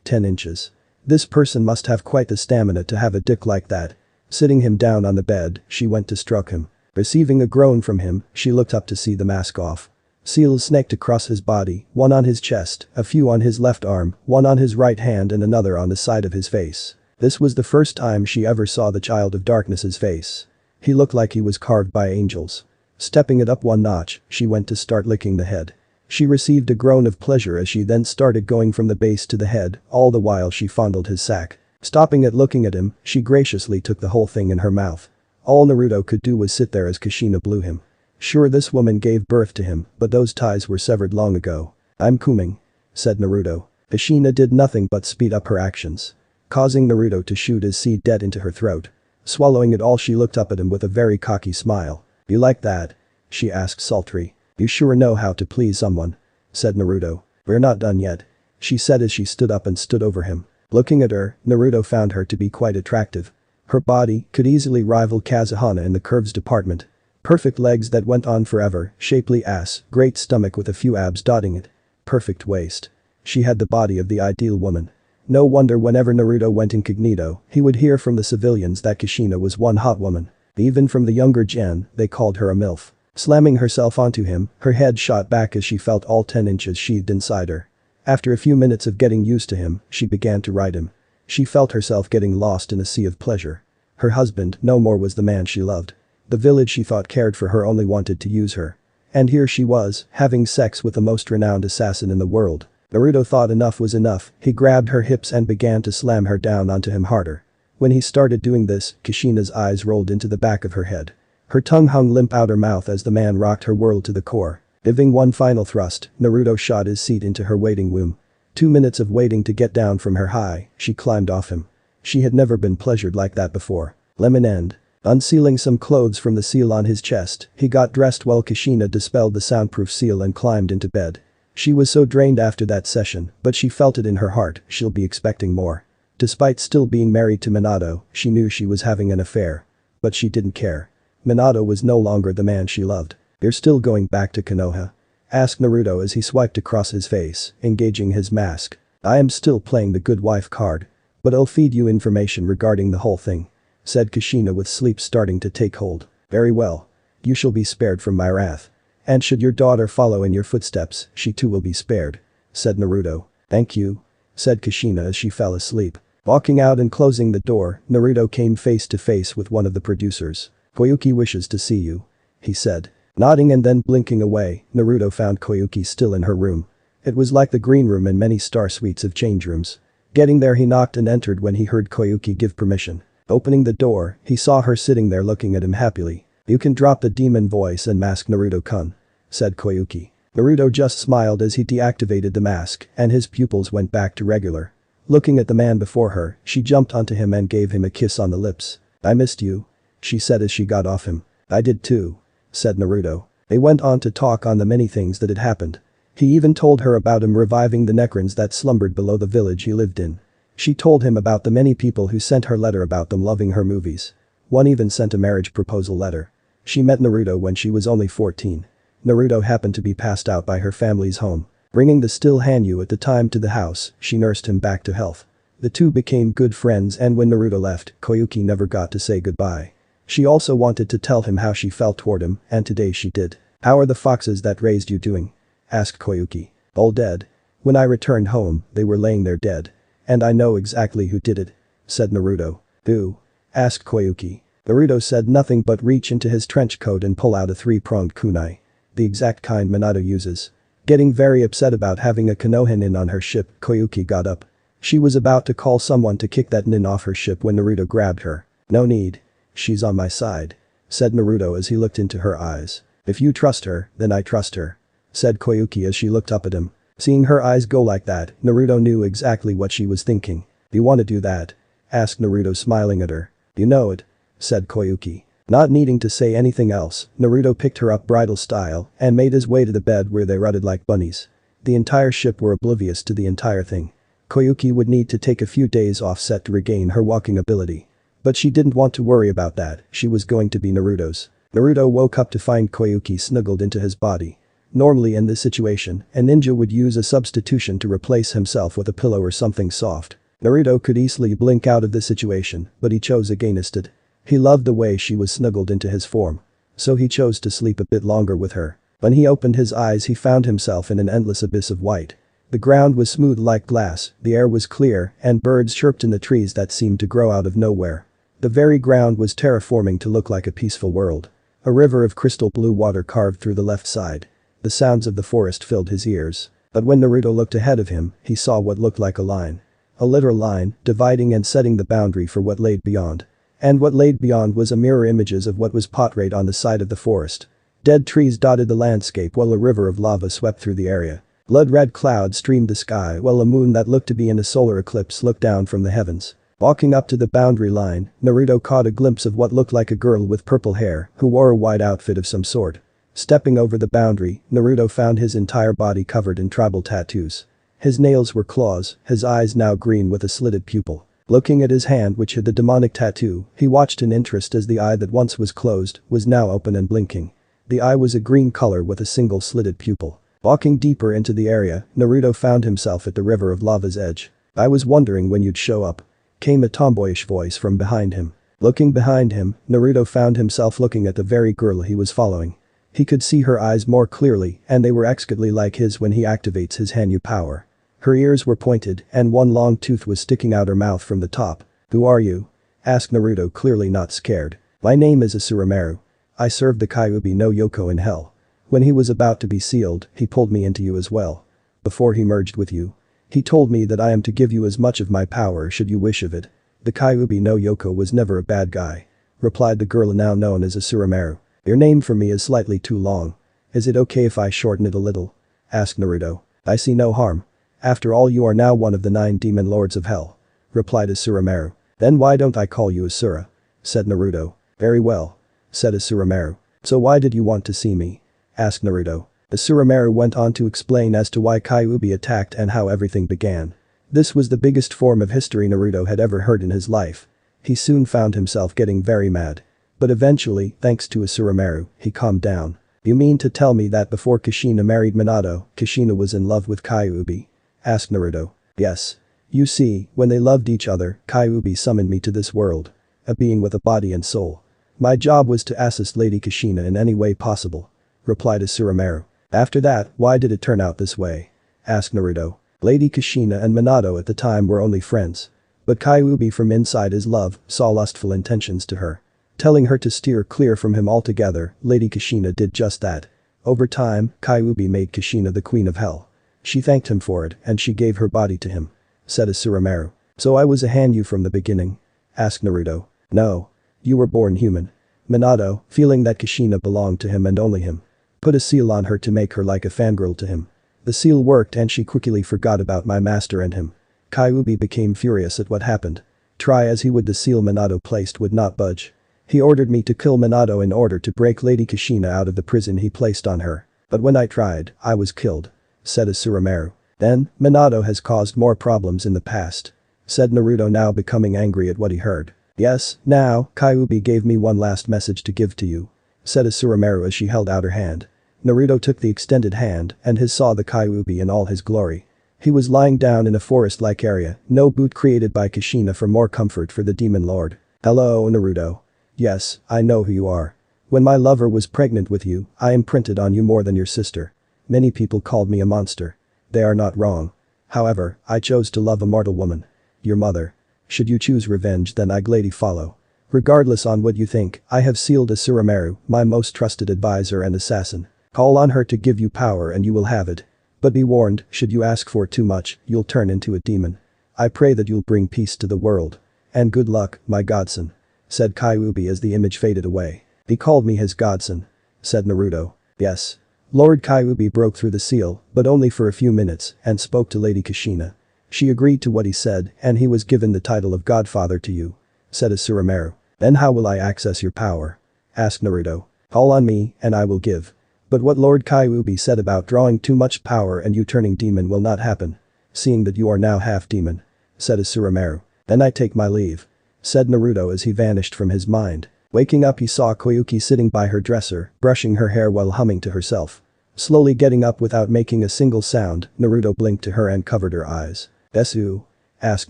[SPEAKER 1] 10 inches. This person must have quite the stamina to have a dick like that. Sitting him down on the bed, she went to stroke him. Receiving a groan from him, she looked up to see the mask off. Seals snaked across his body, one on his chest, a few on his left arm, one on his right hand and another on the side of his face. This was the first time she ever saw the Child of Darkness's face. He looked like he was carved by angels. Stepping it up one notch, she went to start licking the head. She received a groan of pleasure as she then started going from the base to the head, all the while she fondled his sack. Stopping at looking at him, she graciously took the whole thing in her mouth. All Naruto could do was sit there as Kushina blew him. Sure, this woman gave birth to him, but those ties were severed long ago. "I'm coming," said Naruto. Kushina did nothing but speed up her actions, causing Naruto to shoot his seed dead into her throat. Swallowing it all, she looked up at him with a very cocky smile. "You like that?" she asked sultry. "You sure know how to please someone," said Naruto. "We're not done yet," she said as she stood up and stood over him. Looking at her, Naruto found her to be quite attractive. Her body could easily rival Kazuhana in the curves department. Perfect legs that went on forever, shapely ass, great stomach with a few abs dotting it. Perfect waist. She had the body of the ideal woman. No wonder whenever Naruto went incognito, he would hear from the civilians that Kushina was one hot woman. Even from the younger gen, they called her a MILF. Slamming herself onto him, her head shot back as she felt all 10 inches sheathed inside her. After a few minutes of getting used to him, she began to ride him. She felt herself getting lost in a sea of pleasure. Her husband no more was the man she loved. The village she thought cared for her only wanted to use her. And here she was, having sex with the most renowned assassin in the world. Naruto thought enough was enough, he grabbed her hips and began to slam her down onto him harder. When he started doing this, Kushina's eyes rolled into the back of her head. Her tongue hung limp out her mouth as the man rocked her world to the core. Giving one final thrust, Naruto shot his seat into her waiting womb. 2 minutes of waiting to get down from her high, she climbed off him. She had never been pleasured like that before. Lemon end. Unsealing some clothes from the seal on his chest, he got dressed while Kushina dispelled the soundproof seal and climbed into bed. She was so drained after that session, but she felt it in her heart, she'll be expecting more. Despite still being married to Minato, she knew she was having an affair. But she didn't care. Minato was no longer the man she loved. "You're still going back to Konoha?" asked Naruto as he swiped across his face, engaging his mask. "I am still playing the good wife card. But I'll feed you information regarding the whole thing," said Kushina with sleep starting to take hold. "Very well. You shall be spared from my wrath. And should your daughter follow in your footsteps, she too will be spared," said Naruto. "Thank you," said Kushina as she fell asleep. Walking out and closing the door, Naruto came face to face with one of the producers. "Koyuki wishes to see you," he said. Nodding and then blinking away, Naruto found Koyuki still in her room. It was like the green room in many star suites of change rooms. Getting there, he knocked and entered when he heard Koyuki give permission. Opening the door, he saw her sitting there looking at him happily. "You can drop the demon voice and mask Naruto-kun," said Koyuki. Naruto just smiled as he deactivated the mask and his pupils went back to regular. Looking at the man before her, she jumped onto him and gave him a kiss on the lips. "I missed you," she said as she got off him. "I did too," said Naruto. They went on to talk on the many things that had happened. He even told her about him reviving the necrons that slumbered below the village he lived in. She told him about the many people who sent her letter about them loving her movies. One even sent a marriage proposal letter. She met Naruto when she was only 14. Naruto happened to be passed out by her family's home. Bringing the still Hanyu at the time to the house, she nursed him back to health. The two became good friends and when Naruto left, Koyuki never got to say goodbye. She also wanted to tell him how she felt toward him, and today she did. "How are the foxes that raised you doing?" asked Koyuki. "All dead. When I returned home, they were laying there dead. And I know exactly who did it," said Naruto. "Who?" asked Koyuki. Naruto said nothing but reach into his trench coat and pull out a 3-pronged kunai. The exact kind Minato uses. Getting very upset about having a Konoha nin on her ship, Koyuki got up. She was about to call someone to kick that nin off her ship when Naruto grabbed her. "No need. She's on my side," said Naruto as he looked into her eyes. "If you trust her, then I trust her," said Koyuki as she looked up at him. Seeing her eyes go like that, Naruto knew exactly what she was thinking. "Do you want to do that?" asked Naruto smiling at her. "You know it," said Koyuki. Not needing to say anything else, Naruto picked her up bridal style and made his way to the bed where they rutted like bunnies. The entire ship were oblivious to the entire thing. Koyuki would need to take a few days off set to regain her walking ability. But she didn't want to worry about that, she was going to be Naruto's. Naruto woke up to find Koyuki snuggled into his body. Normally in this situation, a ninja would use a substitution to replace himself with a pillow or something soft. Naruto could easily blink out of this situation, but he chose against it. He loved the way she was snuggled into his form. So he chose to sleep a bit longer with her. When he opened his eyes he found himself in an endless abyss of white. The ground was smooth like glass, the air was clear, and birds chirped in the trees that seemed to grow out of nowhere. The very ground was terraforming to look like a peaceful world. A river of crystal blue water carved through the left side. The sounds of the forest filled his ears. But when Naruto looked ahead of him, he saw what looked like a line. A literal line, dividing and setting the boundary for what laid beyond. And what laid beyond was a mirror images of what was portrayed on the side of the forest. Dead trees dotted the landscape while a river of lava swept through the area. Blood-red clouds streamed the sky while a moon that looked to be in a solar eclipse looked down from the heavens. Walking up to the boundary line, Naruto caught a glimpse of what looked like a girl with purple hair who wore a white outfit of some sort. Stepping over the boundary, Naruto found his entire body covered in tribal tattoos. His nails were claws, his eyes now green with a slitted pupil. Looking at his hand which hid the demonic tattoo, he watched in interest as the eye that once was closed was now open and blinking. The eye was a green color with a single slitted pupil. Walking deeper into the area, Naruto found himself at the river of lava's edge. "I was wondering when you'd show up," came a tomboyish voice from behind him. Looking behind him, Naruto found himself looking at the very girl he was following. He could see her eyes more clearly and they were exactly like his when he activates his Hanyu power. Her ears were pointed and one long tooth was sticking out her mouth from the top. "Who are you?" asked Naruto, clearly not scared. "My name is Asurumaru. I served the Kyuubi no Yoko in hell. When he was about to be sealed, he pulled me into you as well. Before he merged with you. He told me that I am to give you as much of my power should you wish of it. The Kyuubi no Yoko was never a bad guy," replied the girl now known as Asurumaru. "Your name for me is slightly too long. Is it okay if I shorten it a little?" asked Naruto. "I see no harm. After all, you are now one of the 9 demon lords of hell," replied Asurumaru. "Then why don't I call you Asura?" said Naruto. "Very well," said Asurumaru. "So why did you want to see me?" asked Naruto. Asurumaru went on to explain as to why Kyuubi attacked and how everything began. This was the biggest form of history Naruto had ever heard in his life. He soon found himself getting very mad. But eventually, thanks to Asurumaru, he calmed down. "You mean to tell me that before Kushina married Minato, Kushina was in love with Kyuubi?" asked Naruto. "Yes. You see, when they loved each other, Kyuubi summoned me to this world. A being with a body and soul. My job was to assist Lady Kushina in any way possible," replied Asurumaru. "After that, why did it turn out this way?" asked Naruto. Lady Kushina and Minato at the time were only friends. But Kyuubi from inside his love saw lustful intentions to her. Telling her to steer clear from him altogether, Lady Kushina did just that. Over time, Kyuubi made Kushina the queen of hell. She thanked him for it and she gave her body to him," said Asurumaru. "So I was a Hanyu from the beginning?" asked Naruto. "No. You were born human." Minato, feeling that Kushina belonged to him and only him, put a seal on her to make her like a fangirl to him. The seal worked and she quickly forgot about my master and him. Kyuubi became furious at what happened. Try as he would, the seal Minato placed would not budge. He ordered me to kill Minato in order to break Lady Kushina out of the prison he placed on her. But when I tried, I was killed," said Asurumaru. "Then, Minato has caused more problems in the past," said Naruto, now becoming angry at what he heard. "Yes, now, Kyuubi gave me one last message to give to you," said Asurumaru as she held out her hand. Naruto took the extended hand and saw the Kyuubi in all his glory. He was lying down in a forest-like area, no boot created by Kushina for more comfort for the demon lord. "Hello, Naruto. Yes, I know who you are. When my lover was pregnant with you, I imprinted on you more than your sister. Many people called me a monster. They are not wrong. However, I chose to love a mortal woman. Your mother. Should you choose revenge, then I gladly follow. Regardless on what you think, I have sealed Asurumaru, my most trusted advisor and assassin. Call on her to give you power and you will have it. But be warned, should you ask for too much, you'll turn into a demon. I pray that you'll bring peace to the world. And good luck, my godson," said Kyuubi as the image faded away. "He called me his godson," said Naruto. "Yes." Lord Kyuubi broke through the seal, but only for a few minutes, and spoke to Lady Kushina. She agreed to what he said and he was given the title of godfather to you, said Asurumaru. "Then how will I access your power?" asked Naruto. "Call on me and I will give." But what Lord Kyuubi said about drawing too much power and you turning demon will not happen. Seeing that you are now half demon, said Asurumaru. "Then I take my leave," said Naruto as he vanished from his mind. Waking up, he saw Koyuki sitting by her dresser, brushing her hair while humming to herself. Slowly getting up without making a single sound, Naruto blinked to her and covered her eyes. "Desu?" asked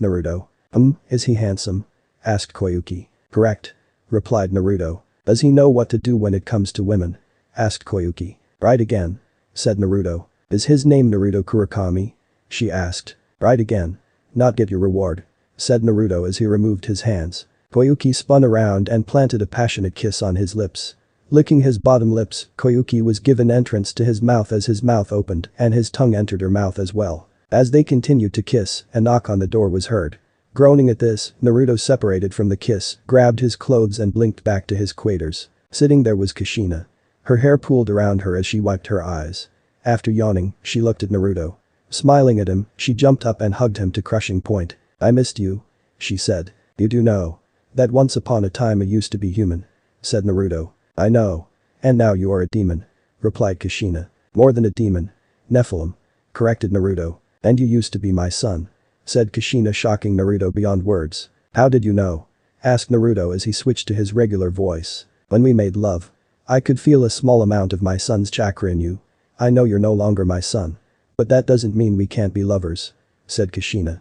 [SPEAKER 1] Naruto. Is he handsome?" asked Koyuki. "Correct," replied Naruto. Does he know what to do when it comes to women? Asked Koyuki. Right again. Said Naruto. Is his name Naruto Kurakami? She asked. Right again. Not get your reward. Said Naruto as he removed his hands. Koyuki spun around and planted a passionate kiss on his lips. Licking his bottom lips, Koyuki was given entrance to his mouth as his mouth opened and his tongue entered her mouth as well. As they continued to kiss, a knock on the door was heard. Groaning at this, Naruto separated from the kiss, grabbed his clothes and blinked back to his quaters. Sitting there was Kushina. Her hair pooled around her as she wiped her eyes. After yawning, she looked at Naruto. Smiling at him, she jumped up and hugged him to crushing point. I missed you. She said. You do know that once upon a time I used to be human. Said Naruto. I know. And now you are a demon. Replied Kushina. More than a demon. Nephilim. Corrected Naruto. And you used to be my son. Said Kushina, shocking Naruto beyond words. How did you know? Asked Naruto as he switched to his regular voice. When we made love. I could feel a small amount of my son's chakra in you. I know you're no longer my son. But that doesn't mean we can't be lovers. Said Kushina.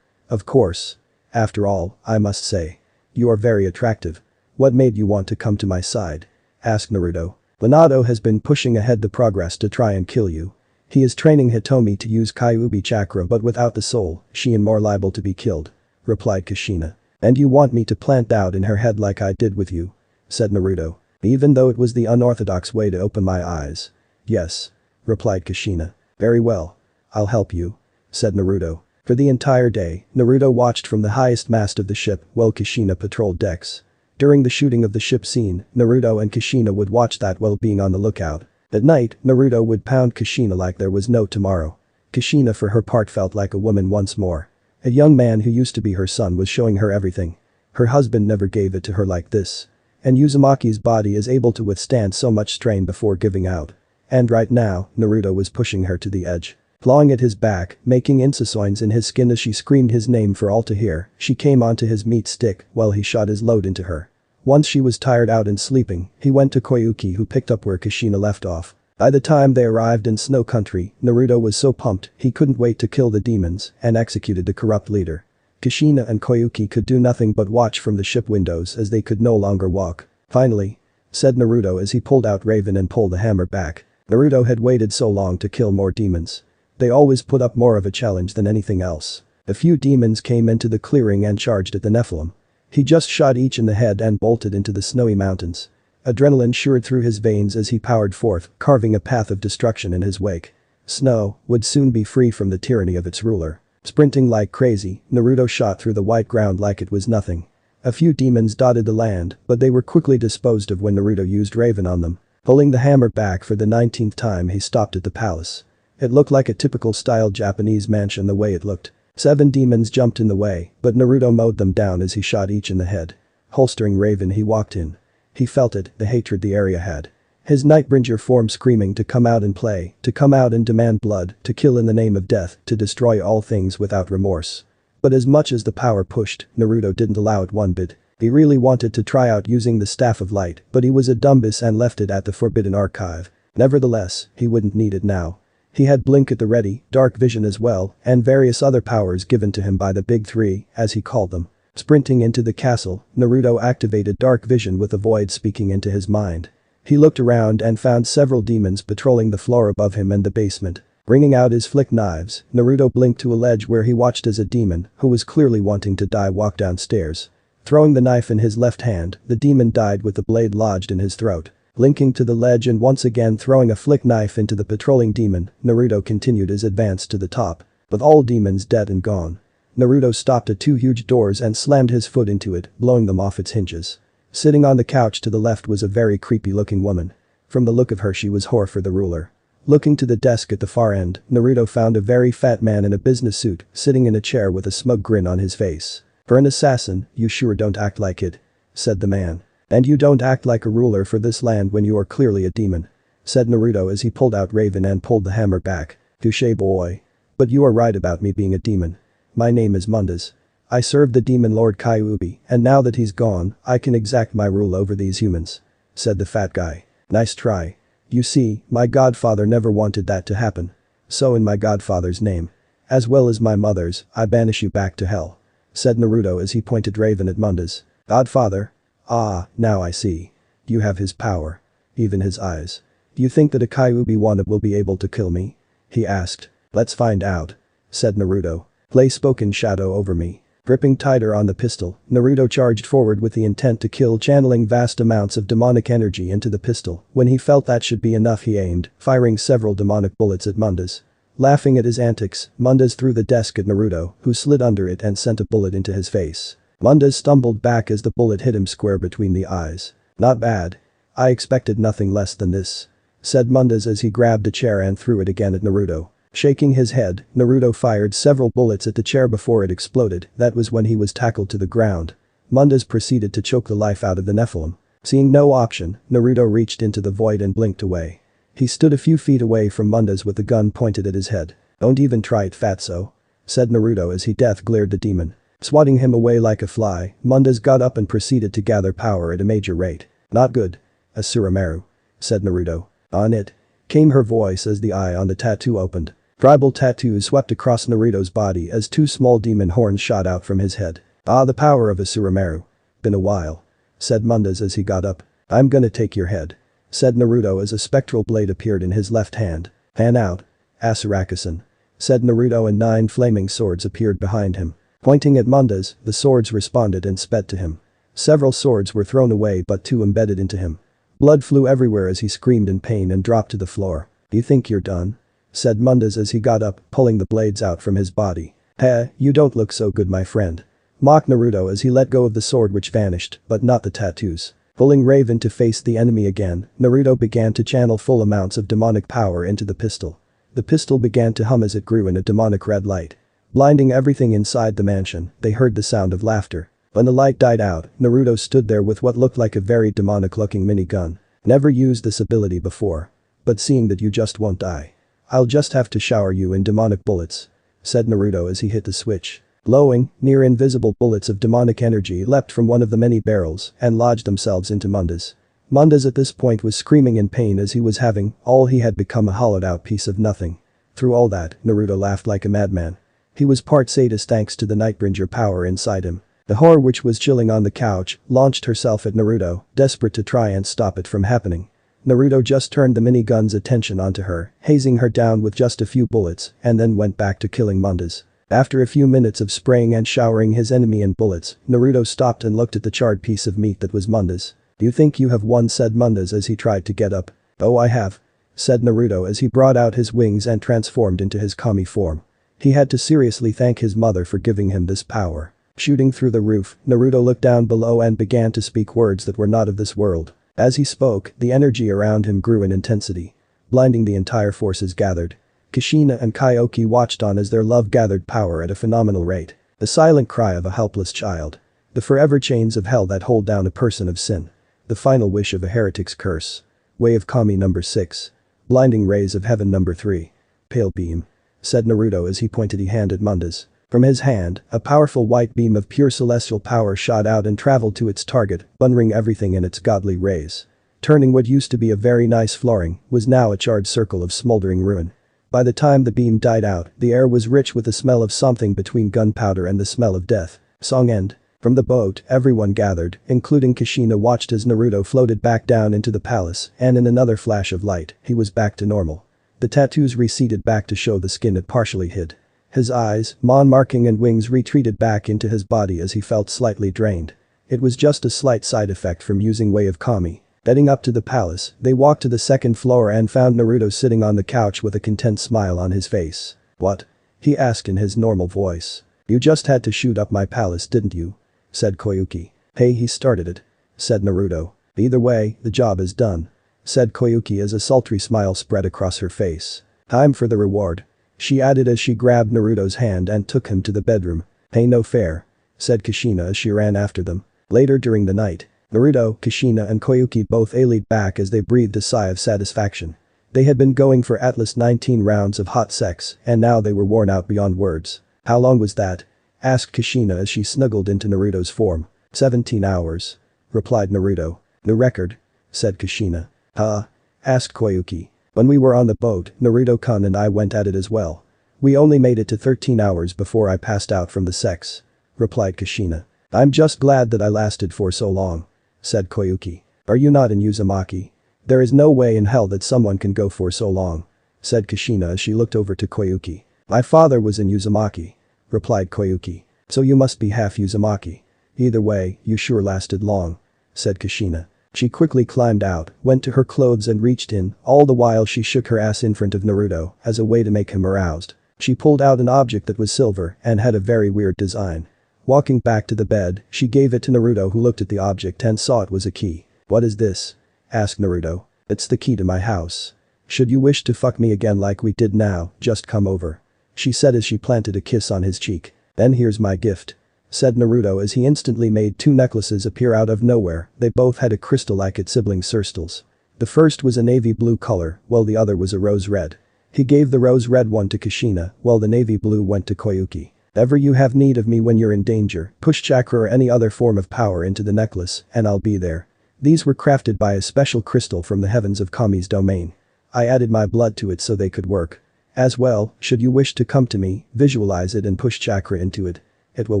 [SPEAKER 1] Of course. After all, I must say. You are very attractive. What made you want to come to my side? Asked Naruto. Minato has been pushing ahead the progress to try and kill you. He is training Hitomi to use Kyuubi chakra but without the soul, she and more liable to be killed. Replied Kushina. And you want me to plant doubt in her head like I did with you? Said Naruto. Even though it was the unorthodox way to open my eyes. Yes. Replied Kushina. Very well. I'll help you. Said Naruto. For the entire day, Naruto watched from the highest mast of the ship while Kushina patrolled decks. During the shooting of the ship scene, Naruto and Kushina would watch that while being on the lookout. At night, Naruto would pound Kushina like there was no tomorrow. Kushina for her part felt like a woman once more. A young man who used to be her son was showing her everything. Her husband never gave it to her like this. And Uzumaki's body is able to withstand so much strain before giving out. And right now, Naruto was pushing her to the edge. Clawing at his back, making incisions in his skin as she screamed his name for all to hear, she came onto his meat stick while he shot his load into her. Once she was tired out and sleeping, he went to Koyuki who picked up where Kushina left off. By the time they arrived in Snow Country, Naruto was so pumped he couldn't wait to kill the demons and executed the corrupt leader. Kushina and Koyuki could do nothing but watch from the ship windows as they could no longer walk. Finally. Said Naruto as he pulled out Raven and pulled the hammer back. Naruto had waited so long to kill more demons. They always put up more of a challenge than anything else. A few demons came into the clearing and charged at the Nephilim. He just shot each in the head and bolted into the snowy mountains. Adrenaline shooted through his veins as he powered forth, carving a path of destruction in his wake. Snow would soon be free from the tyranny of its ruler. Sprinting like crazy, Naruto shot through the white ground like it was nothing. A few demons dotted the land, but they were quickly disposed of when Naruto used Raven on them. Pulling the hammer back for the 19th time, he stopped at the palace. It looked like a typical style Japanese mansion the way it looked. 7 demons jumped in the way, but Naruto mowed them down as he shot each in the head. Holstering Raven, he walked in. He felt it, the hatred the area had. His Nightbringer form screaming to come out and play, to come out and demand blood, to kill in the name of death, to destroy all things without remorse. But as much as the power pushed, Naruto didn't allow it one bit. He really wanted to try out using the Staff of Light, but he was a dumbass and left it at the Forbidden Archive. Nevertheless, he wouldn't need it now. He had Blink at the ready, Dark Vision as well, and various other powers given to him by the Big Three, as he called them. Sprinting into the castle, Naruto activated Dark Vision with a void speaking into his mind. He looked around and found several demons patrolling the floor above him and the basement. Bringing out his flick knives, Naruto blinked to a ledge where he watched as a demon, who was clearly wanting to die, walked downstairs. Throwing the knife in his left hand, the demon died with the blade lodged in his throat. Linking to the ledge and once again throwing a flick knife into the patrolling demon, Naruto continued his advance to the top. With all demons dead and gone. Naruto stopped at 2 huge doors and slammed his foot into it, blowing them off its hinges. Sitting on the couch to the left was a very creepy looking woman. From the look of her, she was whore for the ruler. Looking to the desk at the far end, Naruto found a very fat man in a business suit, sitting in a chair with a smug grin on his face. For an assassin, you sure don't act like it. Said the man. And you don't act like a ruler for this land when you are clearly a demon. Said Naruto as he pulled out Raven and pulled the hammer back. Touché boy. But you are right about me being a demon. My name is Mundus. I served the demon lord Kyuubi, and now that he's gone, I can exact my rule over these humans. Said the fat guy. Nice try. You see, my godfather never wanted that to happen. So in my godfather's name. As well as my mother's, I banish you back to hell. Said Naruto as he pointed Raven at Mundus. Godfather? Ah, now I see. you have his power. Even his eyes. Do you think that a Kyuubi-wana will be able to kill me? He asked. Let's find out. Said Naruto. Play spoken shadow over me. Gripping tighter on the pistol, Naruto charged forward with the intent to kill, channeling vast amounts of demonic energy into the pistol. When he felt that should be enough, he aimed, firing several demonic bullets at Mundus. Laughing at his antics, Mundus threw the desk at Naruto, who slid under it and sent a bullet into his face. Mundus stumbled back as the bullet hit him square between the eyes. Not bad. I expected nothing less than this. Said Mundus as he grabbed a chair and threw it again at Naruto. Shaking his head, Naruto fired several bullets at the chair before it exploded. That was when he was tackled to the ground. Mundus proceeded to choke the life out of the Nephilim. Seeing no option, Naruto reached into the void and blinked away. He stood a few feet away from Mundus with the gun pointed at his head. Don't even try it, fatso. Said Naruto as he death-glared the demon. Swatting him away like a fly, Mundus got up and proceeded to gather power at a major rate. Not good. Asurumaru. Said Naruto. On it. Came her voice as the eye on the tattoo opened. Tribal tattoos swept across Naruto's body as two small demon horns shot out from his head. Ah, the power of Asurumaru. Been a while. Said Mundus as he got up. I'm gonna take your head. Said Naruto as a spectral blade appeared in his left hand. Fan out. Asurakasan. Said Naruto and 9 flaming swords appeared behind him. Pointing at Mundus, the swords responded and sped to him. Several swords were thrown away but 2 embedded into him. Blood flew everywhere as he screamed in pain and dropped to the floor. Do you think you're done? Said Mundus as he got up, pulling the blades out from his body. Heh, you don't look so good, my friend. Mocked Naruto as he let go of the sword, which vanished, but not the tattoos. Pulling Raven to face the enemy again, Naruto began to channel full amounts of demonic power into the pistol. The pistol began to hum as it grew in a demonic red light. Blinding everything inside the mansion, they heard the sound of laughter. When the light died out, Naruto stood there with what looked like a very demonic-looking minigun. Never used this ability before. But seeing that you just won't die. I'll just have to shower you in demonic bullets. Said Naruto as he hit the switch. Glowing, near-invisible bullets of demonic energy leapt from one of the many barrels and lodged themselves into Mundus. Mundus at this point was screaming in pain as he was having all he had become a hollowed-out piece of nothing. Through all that, Naruto laughed like a madman. He was part sadist thanks to the Nightbringer power inside him. The whore, which was chilling on the couch, launched herself at Naruto, desperate to try and stop it from happening. Naruto just turned the minigun's attention onto her, hazing her down with just a few bullets, and then went back to killing Mundus. After a few minutes of spraying and showering his enemy in bullets, Naruto stopped and looked at the charred piece of meat that was Mundus. Do you think you have won? Said Mundus as he tried to get up. Oh, I have. Said Naruto as he brought out his wings and transformed into his kami form. He had to seriously thank his mother for giving him this power. Shooting through the roof, Naruto looked down below and began to speak words that were not of this world. As he spoke, the energy around him grew in intensity. Blinding the entire forces gathered. Kushina and Kyoki watched on as their love gathered power at a phenomenal rate. The silent cry of a helpless child. The forever chains of hell that hold down a person of sin. The final wish of a heretic's curse. Way of Kami number 6. Blinding rays of heaven number 3. Pale beam. Said Naruto as he pointed a hand at Mundus. From his hand, a powerful white beam of pure celestial power shot out and traveled to its target, plundering everything in its godly rays. Turning what used to be a very nice flooring, was now a charred circle of smoldering ruin. By the time the beam died out, the air was rich with the smell of something between gunpowder and the smell of death. Song end. From the boat, everyone gathered, including Kushina, watched as Naruto floated back down into the palace, and in another flash of light, he was back to normal. The tattoos receded back to show the skin it partially hid. His eyes, marking and wings retreated back into his body as he felt slightly drained. It was just a slight side effect from using Way of Kami. Heading up to the palace, they walked to the second floor and found Naruto sitting on the couch with a content smile on his face. What? He asked in his normal voice. You just had to shoot up my palace, didn't you? Said Koyuki. Hey, he started it. Said Naruto. Either way, the job is done. Said Koyuki as a sultry smile spread across her face. Time for the reward. She added as she grabbed Naruto's hand and took him to the bedroom. Hey, no fair. Said Kushina as she ran after them. Later during the night, Naruto, Kushina and Koyuki both laid back as they breathed a sigh of satisfaction. They had been going for at least 19 rounds of hot sex and now they were worn out beyond words. How long was that? Asked Kushina as she snuggled into Naruto's form. 17 hours. Replied Naruto. New record. Said Kushina. Huh? Asked Koyuki. When we were on the boat, Naruto-kun and I went at it as well. We only made it to 13 hours before I passed out from the sex. Replied Kushina. I'm just glad that I lasted for so long. Said Koyuki. Are you not in Uzumaki? There is no way in hell that someone can go for so long, said Kushina as she looked over to Koyuki. My father was in Uzumaki, replied Koyuki. So you must be half Uzumaki. Either way, you sure lasted long, said Kushina. She quickly climbed out, went to her clothes and reached in, all the while she shook her ass in front of Naruto as a way to make him aroused. She pulled out an object that was silver and had a very weird design. Walking back to the bed, she gave it to Naruto, who looked at the object and saw it was a key. What is this? Asked Naruto. It's the key to my house. Should you wish to fuck me again like we did now, just come over, she said as she planted a kiss on his cheek. Then here's my gift, said Naruto as he instantly made two necklaces appear out of nowhere. They both had a crystal like its sibling crystals. The first was a navy blue color, while the other was a rose red. He gave the rose red one to Kushina, while the navy blue went to Koyuki. Ever you have need of me when you're in danger, push chakra or any other form of power into the necklace, and I'll be there. These were crafted by a special crystal from the heavens of Kami's domain. I added my blood to it so they could work. As well, should you wish to come to me, visualize it and push chakra into it. It will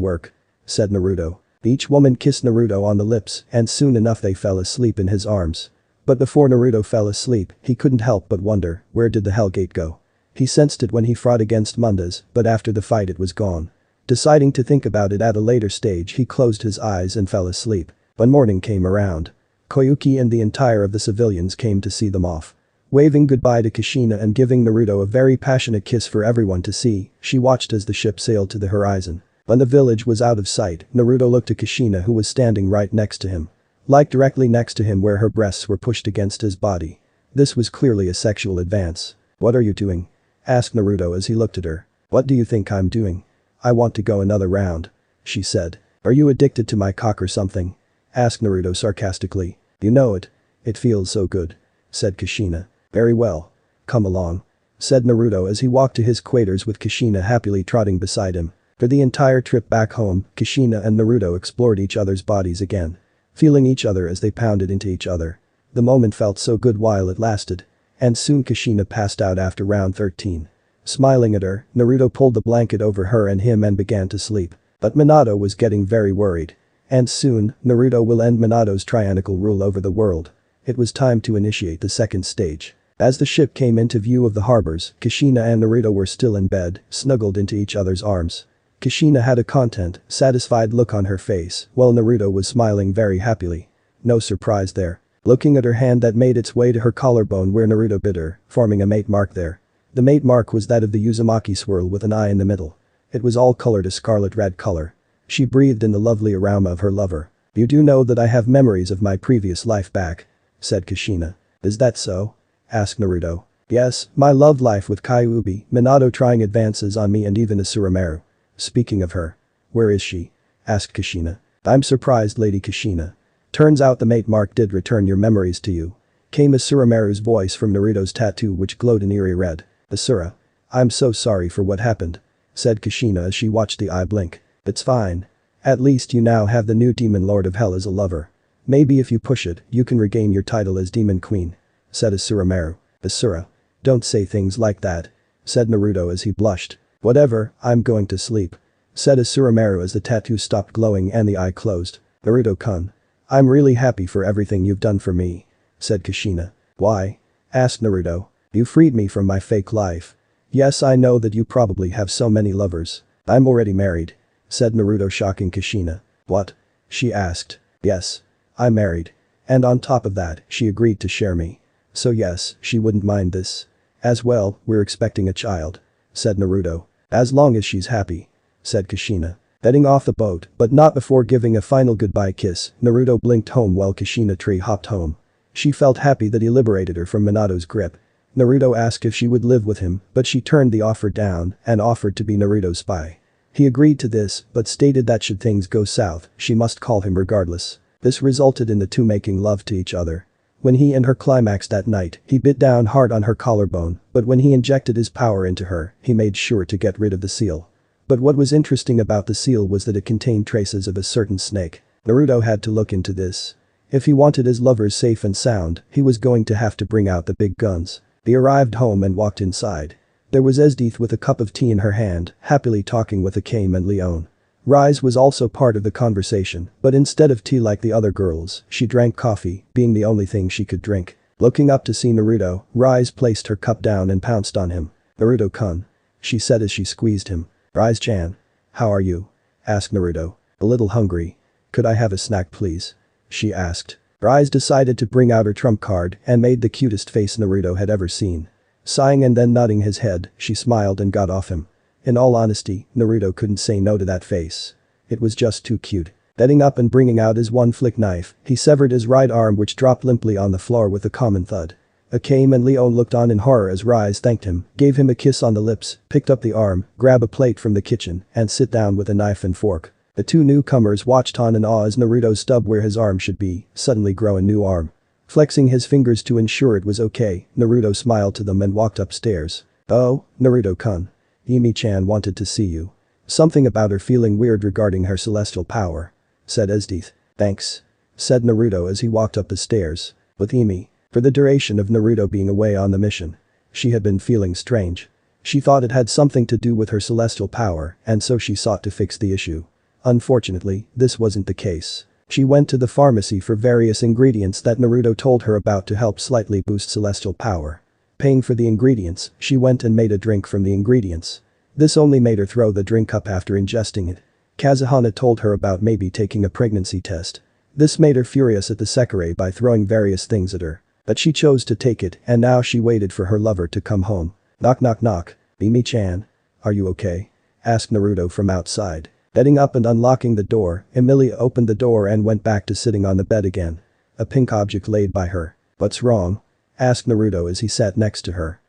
[SPEAKER 1] work, said Naruto. Each woman kissed Naruto on the lips and soon enough they fell asleep in his arms. But before Naruto fell asleep, he couldn't help but wonder, where did the Hellgate go? He sensed it when he fought against Mundus, but after the fight it was gone. Deciding to think about it at a later stage, he closed his eyes and fell asleep. When morning came around, Koyuki and the entire of the civilians came to see them off. Waving goodbye to Kushina and giving Naruto a very passionate kiss for everyone to see, she watched as the ship sailed to the horizon. When the village was out of sight, Naruto looked at Kushina, who was standing right next to him. Like directly next to him where her breasts were pushed against his body. This was clearly a sexual advance. What are you doing? Asked Naruto as he looked at her. What do you think I'm doing? I want to go another round, she said. Are you addicted to my cock or something? Asked Naruto sarcastically. You know it. It feels so good, said Kushina. Very well. Come along, said Naruto as he walked to his quarters with Kushina happily trotting beside him. For the entire trip back home, Kushina and Naruto explored each other's bodies again. Feeling each other as they pounded into each other. The moment felt so good while it lasted. And soon Kushina passed out after round 13. Smiling at her, Naruto pulled the blanket over her and him and began to sleep. But Minato was getting very worried. And soon, Naruto will end Minato's tyrannical rule over the world. It was time to initiate the second stage. As the ship came into view of the harbors, Kushina and Naruto were still in bed, snuggled into each other's arms. Kushina had a content, satisfied look on her face, while Naruto was smiling very happily. No surprise there. Looking at her hand that made its way to her collarbone where Naruto bit her, forming a mate mark there. The mate mark was that of the Uzumaki swirl with an eye in the middle. It was all colored a scarlet red color. She breathed in the lovely aroma of her lover. You do know that I have memories of my previous life back, said Kushina. Is that so? Asked Naruto. Yes, my love life with Kyuubi, Minato trying advances on me and even Asurumaru. Speaking of her. Where is she? Asked Kushina. I'm surprised, Lady Kushina. Turns out the mate mark did return your memories to you. Came Asurumaru's voice from Naruto's tattoo which glowed an eerie red. Asura. I'm so sorry for what happened, said Kushina as she watched the eye blink. It's fine. At least you now have the new demon lord of hell as a lover. Maybe if you push it, you can regain your title as demon queen, said Asurumaru. Asura. Don't say things like that, said Naruto as he blushed. Whatever, I'm going to sleep, said Asurumaru as the tattoo stopped glowing and the eye closed. Naruto-kun. I'm really happy for everything you've done for me, said Kushina. Why? Asked Naruto. You freed me from my fake life. Yes, I know that you probably have so many lovers. I'm already married, said Naruto, shocking Kushina. What? She asked. Yes. I'm married. And on top of that, she agreed to share me. So yes, she wouldn't mind this. As well, we're expecting a child, said Naruto. As long as she's happy, said Kushina. Heading off the boat, but not before giving a final goodbye kiss, Naruto blinked home while Kushina tree-hopped home. She felt happy that he liberated her from Minato's grip. Naruto asked if she would live with him, but she turned the offer down and offered to be Naruto's spy. He agreed to this, but stated that should things go south, she must call him regardless. This resulted in the two making love to each other. When he and her climaxed that night, he bit down hard on her collarbone, but when he injected his power into her, he made sure to get rid of the seal. But what was interesting about the seal was that it contained traces of a certain snake. Naruto had to look into this. If he wanted his lovers safe and sound, he was going to have to bring out the big guns. They arrived home and walked inside. There was Esdeath with a cup of tea in her hand, happily talking with Akame and Leon. Rise was also part of the conversation, but instead of tea like the other girls, she drank coffee, being the only thing she could drink. Looking up to see Naruto, Rise placed her cup down and pounced on him. "Naruto-kun," she said as she squeezed him. "Rise-chan. How are you?" asked Naruto. "A little hungry. Could I have a snack please?" she asked. Rise decided to bring out her trump card and made the cutest face Naruto had ever seen. Sighing and then nodding his head, she smiled and got off him. In all honesty, Naruto couldn't say no to that face. It was just too cute. Getting up and bringing out his one flick knife, he severed his right arm which dropped limply on the floor with a common thud. Akame and Leon looked on in horror as Rise thanked him, gave him a kiss on the lips, picked up the arm, grabbed a plate from the kitchen, and sit down with a knife and fork. The two newcomers watched on in awe as Naruto's stub where his arm should be, suddenly grow a new arm. Flexing his fingers to ensure it was okay, Naruto smiled to them and walked upstairs. "Oh, Naruto-kun. Imi-chan wanted to see you. Something about her feeling weird regarding her celestial power," said Esdeath. "Thanks," said Naruto as he walked up the stairs. With Imi, for the duration of Naruto being away on the mission, she had been feeling strange. She thought it had something to do with her celestial power, and so she sought to fix the issue. Unfortunately, this wasn't the case. She went to the pharmacy for various ingredients that Naruto told her about to help slightly boost celestial power. Paying for the ingredients, she went and made a drink from the ingredients. This only made her throw the drink up after ingesting it. Kazuhana told her about maybe taking a pregnancy test. This made her furious at the Sekirei by throwing various things at her. But she chose to take it and now she waited for her lover to come home. Knock knock knock. "Imi-chan. Are you okay?" asked Naruto from outside. Getting up and unlocking the door, Emilia opened the door and went back to sitting on the bed again. A pink object laid by her. "What's wrong?" asked Naruto as he sat next to her.